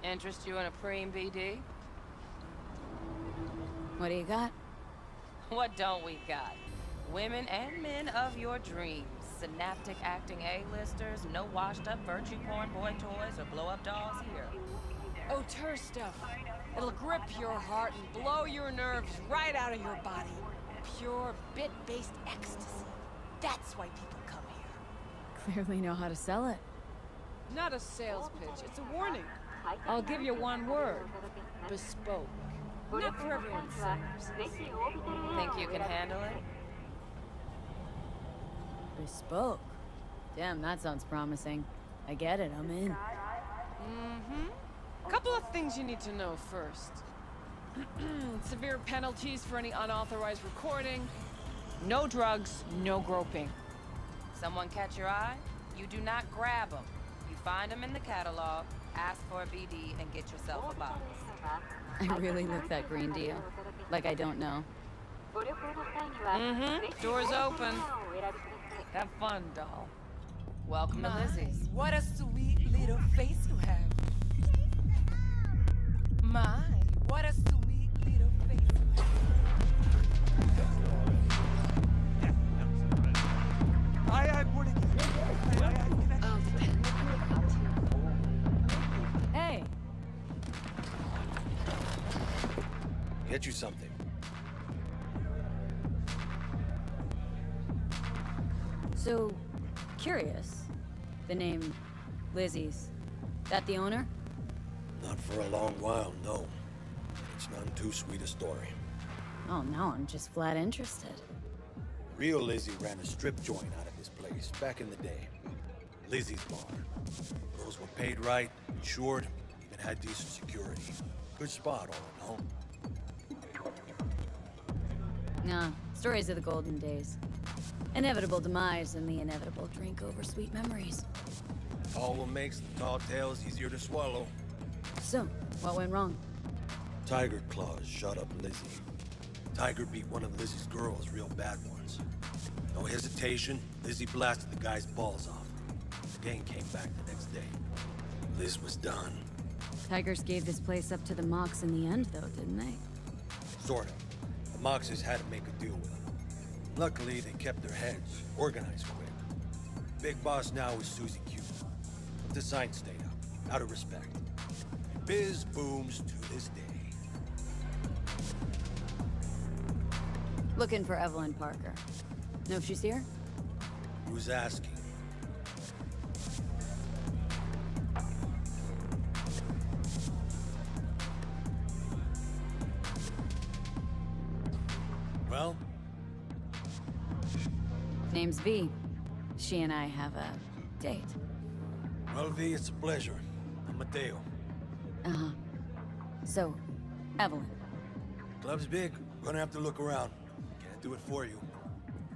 Interest you in a preem BD? What do you got? What don't we got? Women and men of your dreams. Synaptic acting A-listers, no washed-up virtue porn boy toys or blow-up dolls here. Auteur stuff. It'll grip your heart and blow your nerves right out of your body. Pure bit-based ecstasy. That's why people come here. Clearly know how to sell it. Not a sales pitch, it's a warning. I'll give you one word. Bespoke. Not for everyone's size. Think you can handle it? Bespoke. Damn, that sounds promising. I get it, I'm in. Couple of things you need to know first. Severe penalties for any unauthorized recording. No drugs, no groping. Someone catch your eye? You do not grab them. You find them in the catalog, ask for a BD, and get yourself a box. I really look that green deal. Like I don't know. Door's open. Have fun, doll. Welcome to Lizzie's. What a sweet little face you have. My, what a sweet little face you have. Hey! Get you something. So, curious. The name Lizzie's. That the owner? Not for a long while, no. It's none too sweet a story. Oh no, I'm just flat interested. Real Lizzie ran a strip joint out of this place back in the day. Lizzie's Bar. Girls were paid right, insured, even had decent security. Good spot, all in all. Nah, stories of the golden days. Inevitable demise and the inevitable drink over sweet memories. All what makes the tall tales easier to swallow. So, what went wrong? Tiger Claws shot up Lizzie. Tiger beat one of Lizzie's girls, real bad ones. No hesitation, Lizzie blasted the guy's balls off. The gang came back the next day. Liz was done. Tigers gave this place up to the Mox in the end, though, didn't they? Sort of. The Moxes had to make a deal with them. Luckily, they kept their heads, organized quick. Big boss now is Susie Q. But the sign stayed up, out of respect. Biz booms to this day. Looking for Evelyn Parker. Know if she's here? Who's asking? Well? Name's V. She and I have a date. Well, V, it's a pleasure. I'm Mateo. Uh-huh. So, Evelyn. Club's big. Gonna have to look around. Can't do it for you.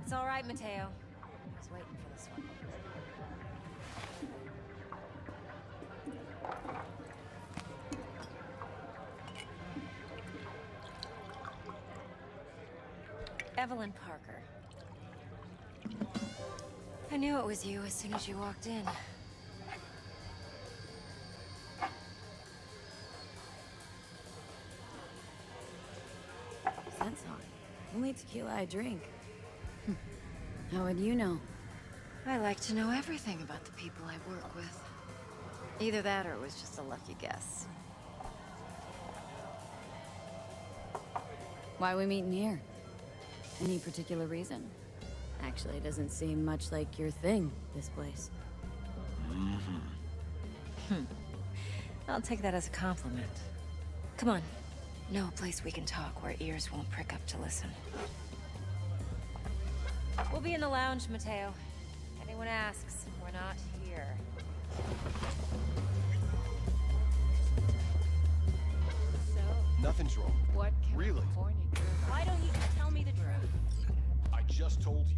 It's all right, Mateo. I was waiting for this one. Evelyn Parker. I knew it was you as soon as you walked in. That's odd. Only tequila I drink. How would you know? I like to know everything about the people I work with. Either that or it was just a lucky guess. Why are we meeting here? Any particular reason? Actually, it doesn't seem much like your thing, this place. I'll take that as a compliment. Come on. Know a place we can talk where ears won't prick up to listen. We'll be in the lounge, Mateo. If anyone asks, we're not here. Nothing's wrong. What Really? California girl? Why don't you just tell me the truth? I just told you.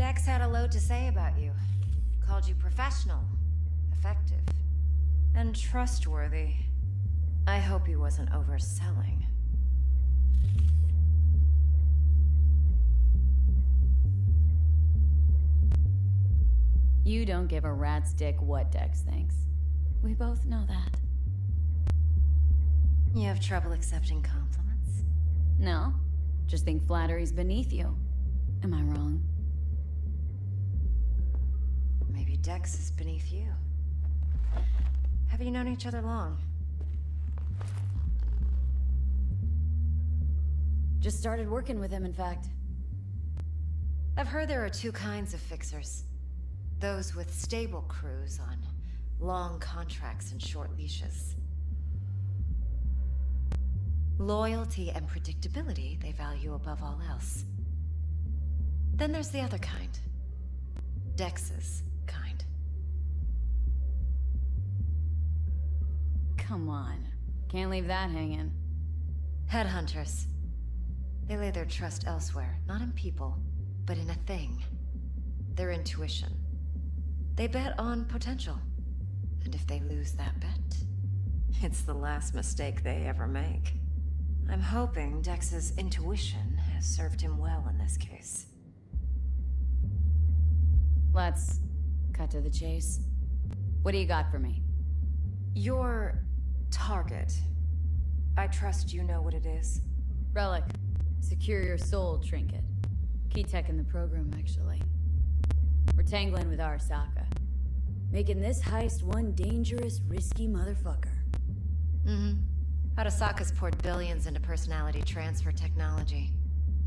Dex had a load to say about you. Called you professional, effective, and trustworthy. I hope he wasn't overselling. You don't give a rat's dick what Dex thinks. We both know that. You have trouble accepting compliments? No, just think flattery's beneath you. Am I wrong? Maybe Dex is beneath you. Have you known each other long? Just started working with him, in fact. I've heard there are two kinds of fixers. Those with stable crews on long contracts and short leashes. Loyalty and predictability they value above all else. Then there's the other kind. Dex's kind. Come on. Can't leave that hanging. Headhunters. They lay their trust elsewhere, not in people, but in a thing. Their intuition. They bet on potential. And if they lose that bet, it's the last mistake they ever make. I'm hoping Dex's intuition has served him well in this case. Let's cut to the chase. What do you got for me? Your target. I trust you know what it is. Relic. Secure your soul trinket. Key tech in the program, actually. We're tangling with Arasaka. Making this heist one dangerous, risky motherfucker. Mm-hmm. Arasaka's poured billions into personality transfer technology.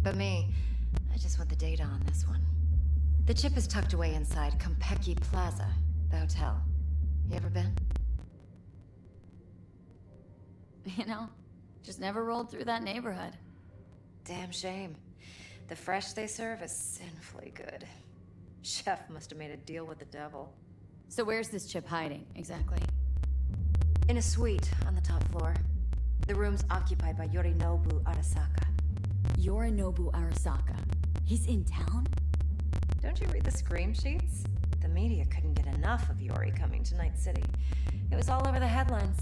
But me, I just want the data on this one. The chip is tucked away inside Kompeki Plaza, the hotel. You ever been? You know, just never rolled through that neighborhood. Damn shame. The fresh they serve is sinfully good. Chef must have made a deal with the devil. So where's this chip hiding, exactly? In a suite on the top floor. The room's occupied by Yorinobu Arasaka. Yorinobu Arasaka? He's in town? Don't you read the scream sheets? The media couldn't get enough of Yori coming to Night City. It was all over the headlines.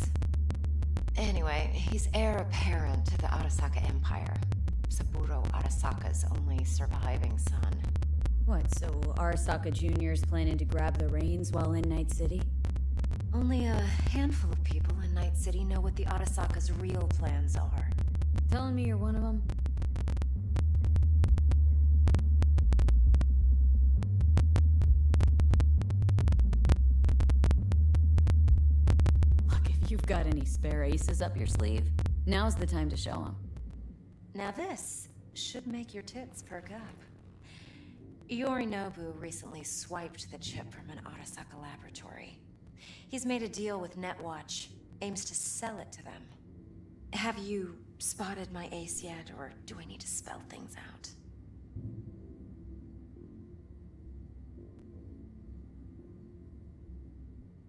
Anyway, he's heir apparent to the Arasaka Empire. Saburo Arasaka's only surviving son. What, so Arasaka Jr.'s planning to grab the reins while in Night City? Only a handful of people in Night City know what the Arasaka's real plans are. Telling me you're one of them? Look, if you've got any spare aces up your sleeve, now's the time to show them. Now this should make your tits perk up. Yorinobu recently swiped the chip from an Arasaka laboratory. He's made a deal with Netwatch, aims to sell it to them. Have you spotted my ace yet, or do I need to spell things out?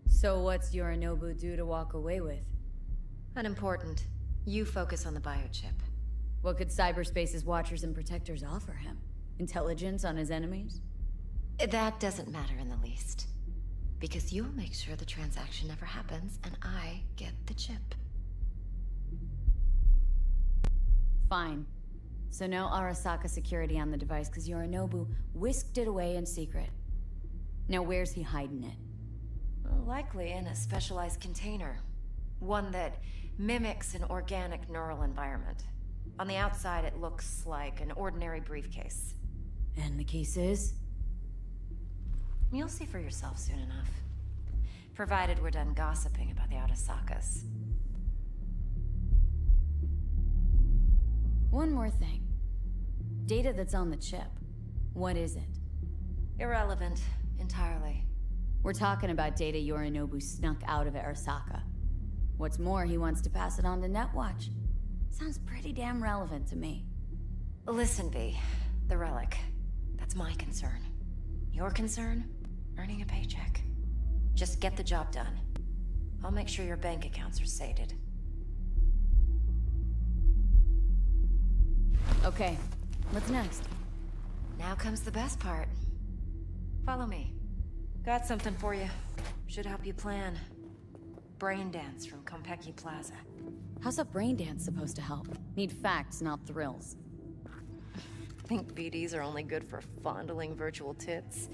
So what's Yorinobu due to walk away with? Unimportant. You focus on the biochip. What could cyberspace's watchers and protectors offer him? Intelligence on his enemies? That doesn't matter in the least. Because you'll make sure the transaction never happens, and I get the chip. Fine. So no Arasaka security on the device, because Yorinobu whisked it away in secret. Now where's he hiding it? Well, likely in a specialized container. One that mimics an organic neural environment. On the outside, it looks like an ordinary briefcase. And the case is? You'll see for yourself soon enough. Provided we're done gossiping about the Arasakas. One more thing. Data that's on the chip. What is it? Irrelevant, entirely. We're talking about data Yorinobu snuck out of Arasaka. What's more, he wants to pass it on to Netwatch. Sounds pretty damn relevant to me. Listen, V. The relic. That's my concern. Your concern? Earning a paycheck. Just get the job done. I'll make sure your bank accounts are sated. Okay, what's next? Now comes the best part. Follow me. Got something for you. Should help you plan. Brain dance from Konpeki Plaza. How's a brain dance supposed to help? Need facts, not thrills. Think BDs are only good for fondling virtual tits?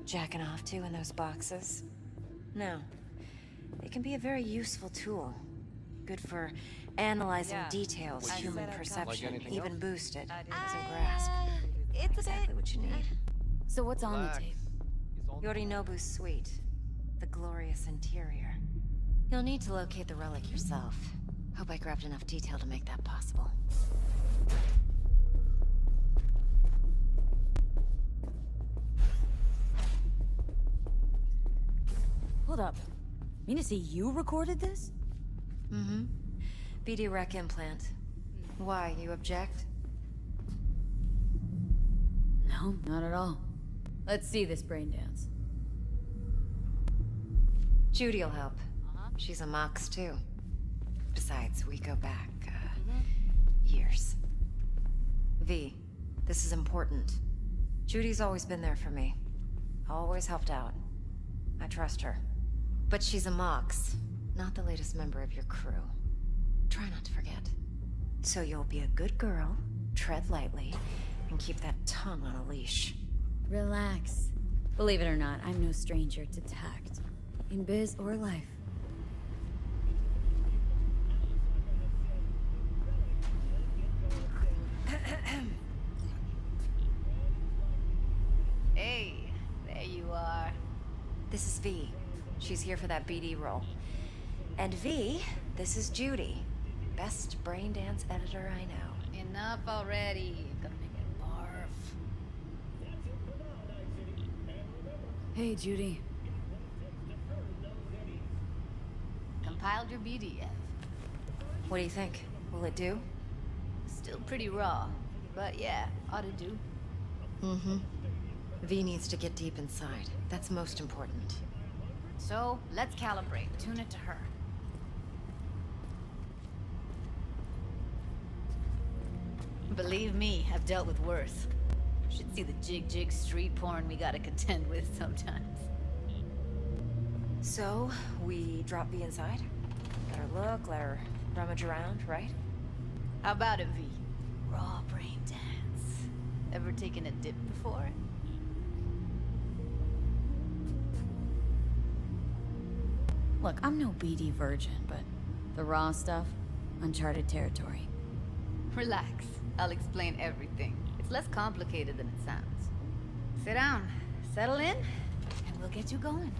Jacking off to in those boxes? No. They can be a very useful tool. Good for analyzing details, human perception, even boosted. Doesn't grasp. It's exactly what you need. So what's on the tape? Yorinobu's suite. The glorious interior. You'll need to locate the relic yourself. Hope I grabbed enough detail to make that possible. Hold up. Mean to say you recorded this? Mm-hmm. BD rec implant. Why, you object? No, not at all. Let's see this brain dance. Judy'll help. She's a Mox, too. Besides, we go back, years. V, this is important. Judy's always been there for me. Always helped out. I trust her. But she's a Mox, not the latest member of your crew. Try not to forget. So you'll be a good girl, tread lightly, and keep that tongue on a leash. Relax. Believe it or not, I'm no stranger to tact. In biz or life. Hey, there you are. This is V. She's here for that BD role. And V, this is Judy. Best brain dance editor I know. Enough already. Gonna make me barf. Hey, Judy. Compiled your BDF. What do you think? Will it do? Still pretty raw, but yeah, ought to do. Mm-hmm. V needs to get deep inside. That's most important. So, let's calibrate. Tune it to her. Believe me, I've dealt with worse. Should see the jig street porn we gotta contend with sometimes. So, we drop V inside? Let her look, let her rummage around, right? How about it, V? Raw brain dance. Ever taken a dip before? Look, I'm no BD virgin, but the raw stuff, uncharted territory. Relax. I'll explain everything. It's less complicated than it sounds. Sit down, settle in, and we'll get you going.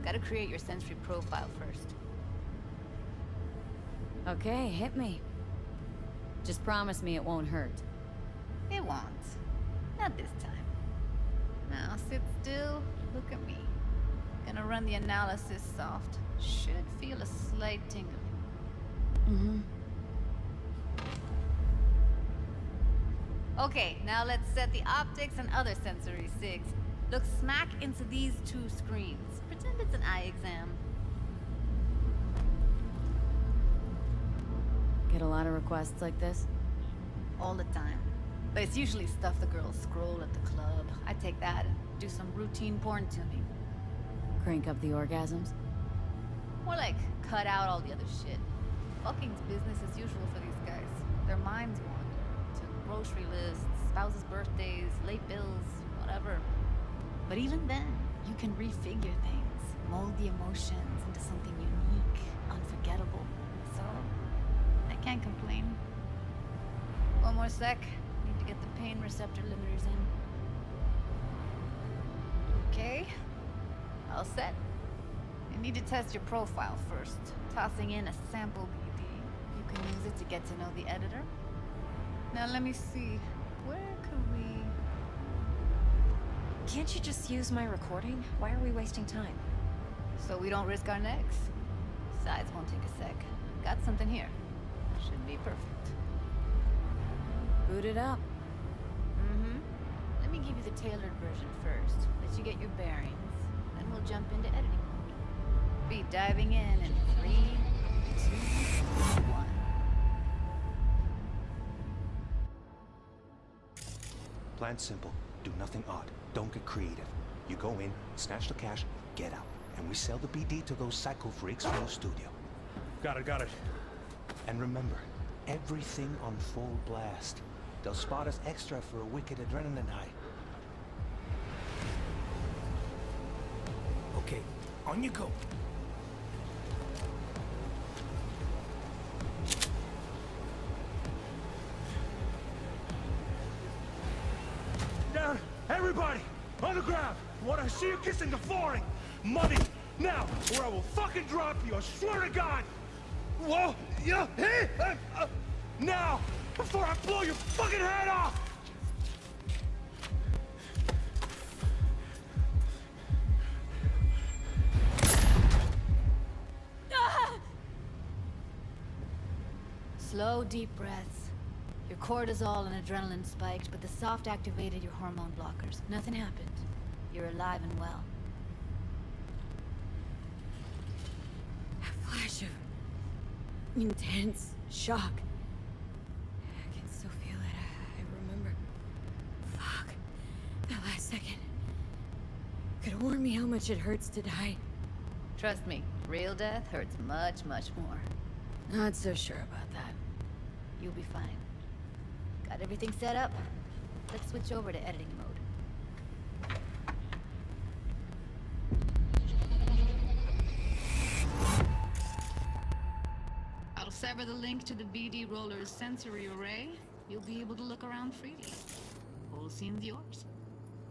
Gotta create your sensory profile first. Okay, hit me. Just promise me it won't hurt. It won't. Not this time. Now sit still, look at me. Gonna run the analysis soft. Should feel a slight tingling. Mm-hmm. Okay, now let's set the optics and other sensory sigs. Look smack into these two screens. Pretend it's an eye exam. Get a lot of requests like this? All the time. But it's usually stuff the girls scroll at the club. I take that and do some routine porn tuning. Crank up the orgasms? More like cut out all the other shit. Fucking's business as usual for these guys. Their minds wander to grocery lists, spouses' birthdays, late bills, whatever. But even then, you can refigure things, mold the emotions into something unique, unforgettable. So, I can't complain. One more sec. Need to get the pain receptor limiters in. Okay. All set. I need to test your profile first. Tossing in a sample BD. You can use it to get to know the editor. Now let me see. Where could we... Can't you just use my recording? Why are we wasting time? So we don't risk our necks. Besides, won't take a sec. Got something here. Should be perfect. Boot it up. Mm-hmm. Let me give you the tailored version first. Let you get your bearings. Then we'll jump into editing mode. Be diving in 3, 2, 1. Plan simple. Do nothing odd. Don't get creative. You go in, snatch the cash, get out. And we sell the BD to those psycho freaks from the studio. Got it. And remember, everything on full blast. They'll spot us extra for a wicked adrenaline high. Okay, on you go. Down! Everybody! On the ground! Want to see you kissing the flooring! Money! Now! Or I will fucking drop you! I swear to God! Whoa! Yeah! Hey! Now! Before I blow your fucking head off! Slow, deep breaths. Your cortisol and adrenaline spiked, but the soft activated your hormone blockers. Nothing happened. You're alive and well. A flash of intense shock. I can still feel it. I remember. Fuck. That last second could warn me how much it hurts to die. Trust me, real death hurts much, much more. Not so sure about that. You'll be fine. Got everything set up? Let's switch over to editing mode. I'll sever the link to the BD Roller's sensory array. You'll be able to look around freely. Whole scene's yours.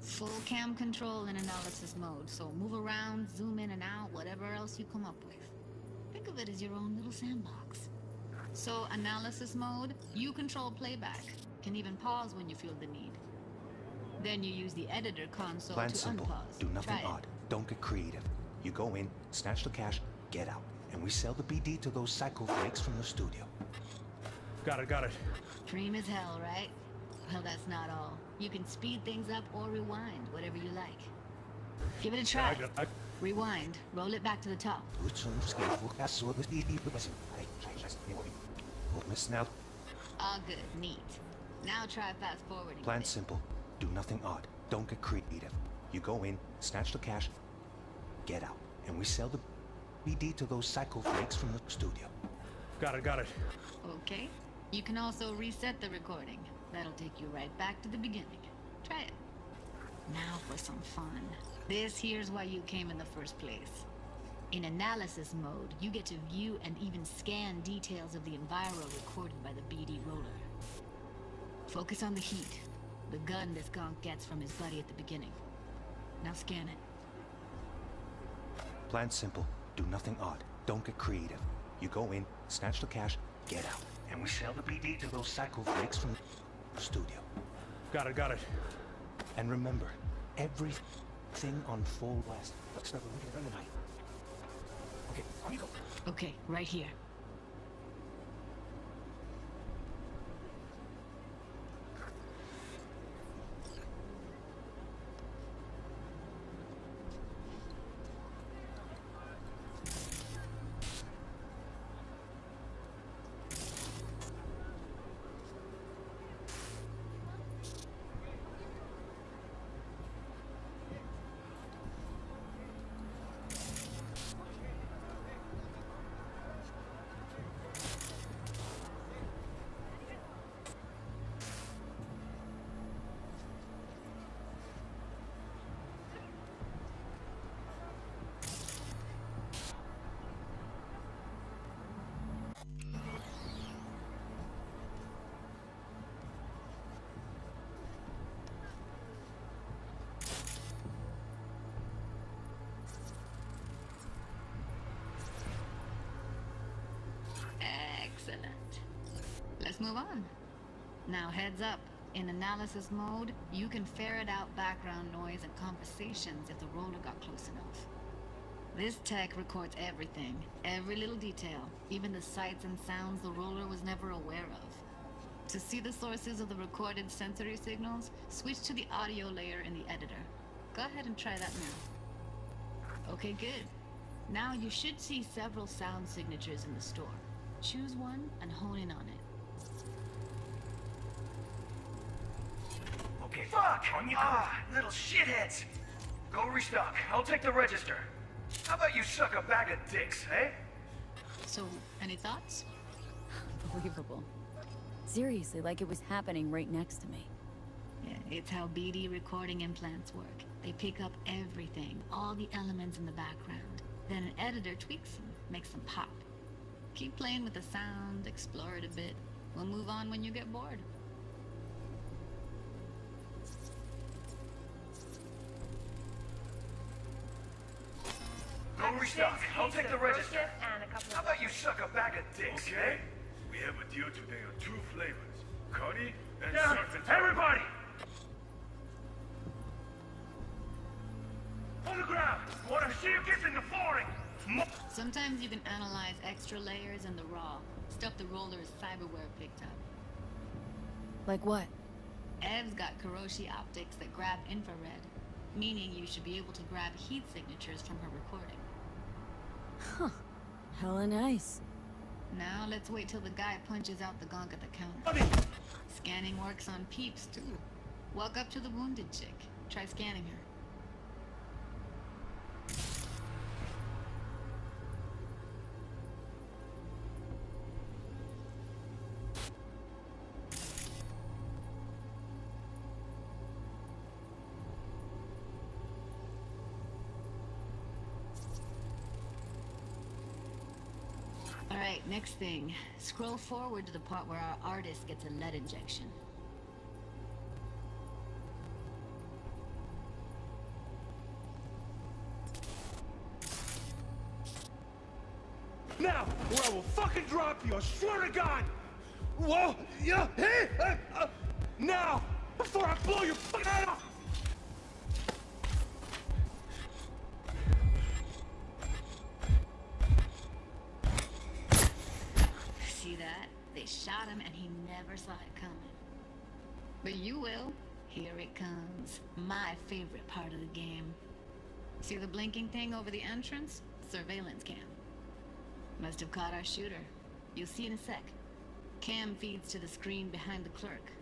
Full cam control in analysis mode, so move around, zoom in and out, whatever else you come up with. Think of it as your own little sandbox. So, analysis mode, you control playback. Can even pause when you feel the need. Then you use the editor console Plan to simple. unpause. Do nothing Try it. odd. Don't get creative. You go in, snatch the cash, get out. And we sell the BD to those psycho freaks from the studio. Got it. Dream as hell, right? Well, that's not all. You can speed things up or rewind, whatever you like. Give it a try. Rewind. Roll it back to the top. All good. Neat. Now try fast forwarding. Plan simple. Do nothing odd. Don't get creative. You go in, snatch the cash, get out. And we sell the BD to those psycho freaks from the studio. Got it. Okay. You can also reset the recording. That'll take you right back to the beginning. Try it. Now for some fun. This here's why you came in the first place. In analysis mode, you get to view and even scan details of the enviro recorded by the BD Roller. Focus on the heat, the gun this gonk gets from his buddy at the beginning. Now scan it. Plan simple. Do nothing odd. Don't get creative. You go in, snatch the cash, get out. And we sell the BD to those psycho freaks from the studio. Got it. And remember, everything on full blast. Let's start with the night. Okay, on you go. Okay, right here. Excellent. Let's move on. Now heads up. In analysis mode, you can ferret out background noise and conversations if the roller got close enough. This tech records everything, every little detail, even the sights and sounds the roller was never aware of. To see the sources of the recorded sensory signals, switch to the audio layer in the editor. Go ahead and try that now. Okay, good. Now you should see several sound signatures in the store. Choose one and hone in on it. Okay, fuck! Little shitheads! Go restock. I'll take the register. How about you suck a bag of dicks, eh? So, any thoughts? Unbelievable. Seriously, like it was happening right next to me. Yeah, it's how BD recording implants work. They pick up everything, all the elements in the background. Then an editor tweaks them, makes them pop. Keep playing with the sound, explore it a bit. We'll move on when you get bored. Go restock. I'll take the register. How about you suck a bag of dicks, okay? We have a deal today on 2 flavors. Cuddy and Down! serpentine. Everybody! On the ground! Wanna see you get in the flooring! Sometimes you can analyze extra layers in the raw, stuff the roller's cyberware picked up. Like what? Ev's got Kiroshi optics that grab infrared, meaning you should be able to grab heat signatures from her recording. Huh. Hella nice. Now let's wait till the guy punches out the gong at the counter. Scanning works on peeps too. Walk up to the wounded chick. Try scanning her. Alright, next thing. Scroll forward to the part where our artist gets a lead injection. Now, or I will fucking drop you, I swear to God! Whoa, yeah, hey, now, before I blow your fucking head off! See that? They shot him and he never saw it coming. But you will. Here it comes. My favorite part of the game. See the blinking thing over the entrance? Surveillance cam. Must have caught our shooter. You'll see in a sec. Cam feeds to the screen behind the clerk.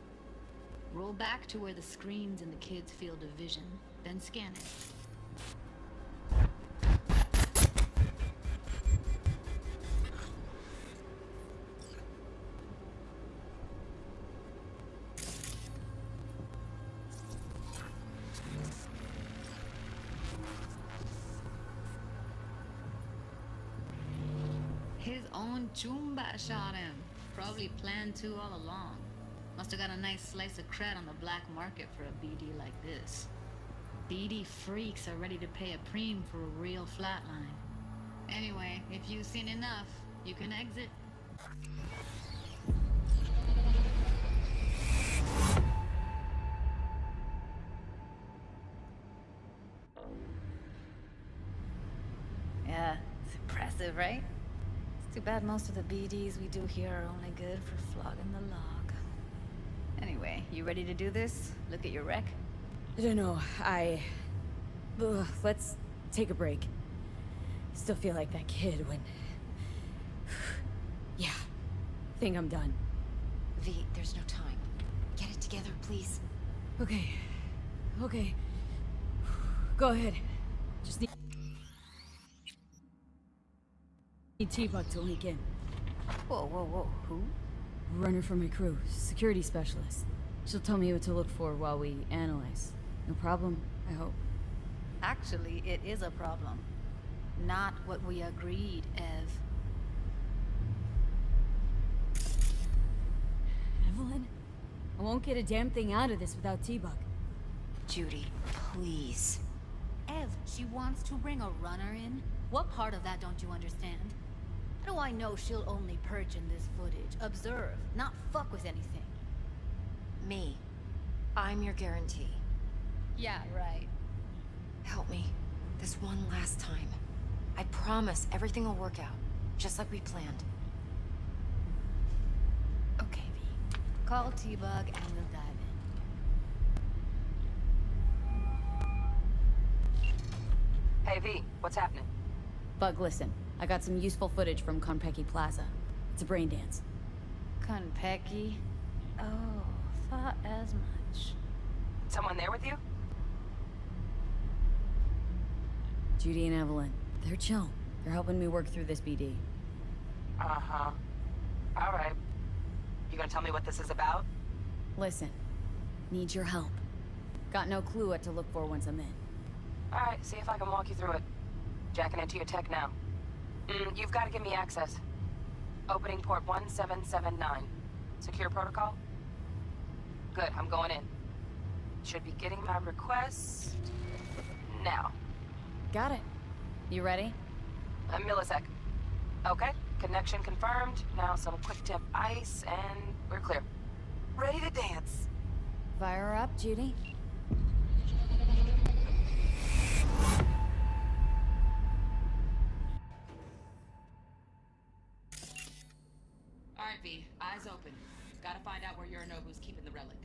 Roll back to where the screen's in the kid's field of vision, then scan it. His own Chumba shot him. Probably planned to all along. Must have got a nice slice of cred on the black market for a BD like this. BD freaks are ready to pay a preem for a real flatline. Anyway, if you've seen enough, you can exit. Yeah, it's impressive, right? Too bad most of the BDs we do here are only good for flogging the log. Anyway, you ready to do this? Look at your rec? I don't know, let's take a break. Still feel like that kid when... Yeah, think I'm done. V, there's no time. Get it together, please. Okay. Go ahead. Just need T-Bug to link in. Whoa, who? Runner for my crew, security specialist. She'll tell me what to look for while we analyze. No problem, I hope. Actually, it is a problem. Not what we agreed, Ev. Evelyn? I won't get a damn thing out of this without T-Bug. Judy, please. Ev, she wants to bring a runner in? What part of that don't you understand? How do I know she'll only perch in this footage? Observe, not fuck with anything. Me. I'm your guarantee. Yeah, right. Help me. This one last time. I promise everything will work out, just like we planned. Okay, V. Call T-Bug and we'll dive in. Hey, V, what's happening? Bug, listen. I got some useful footage from Konpeki Plaza. It's a brain dance. Konpeki? Oh, thought as much. Someone there with you? Judy and Evelyn. They're chill. They're helping me work through this BD. Uh-huh. All right. You gonna tell me what this is about? Listen. Need your help. Got no clue what to look for once I'm in. All right, see if I can walk you through it. Jacking into your tech now. You've got to give me access. Opening port 1779. Secure protocol? Good, I'm going in. Should be getting my request now. Got it. You ready? A millisec. Okay, connection confirmed. Now some quick temp ice, and we're clear. Ready to dance. Fire up, Judy. All right, V. Eyes open. Gotta find out where Yorinobu's keeping the relic.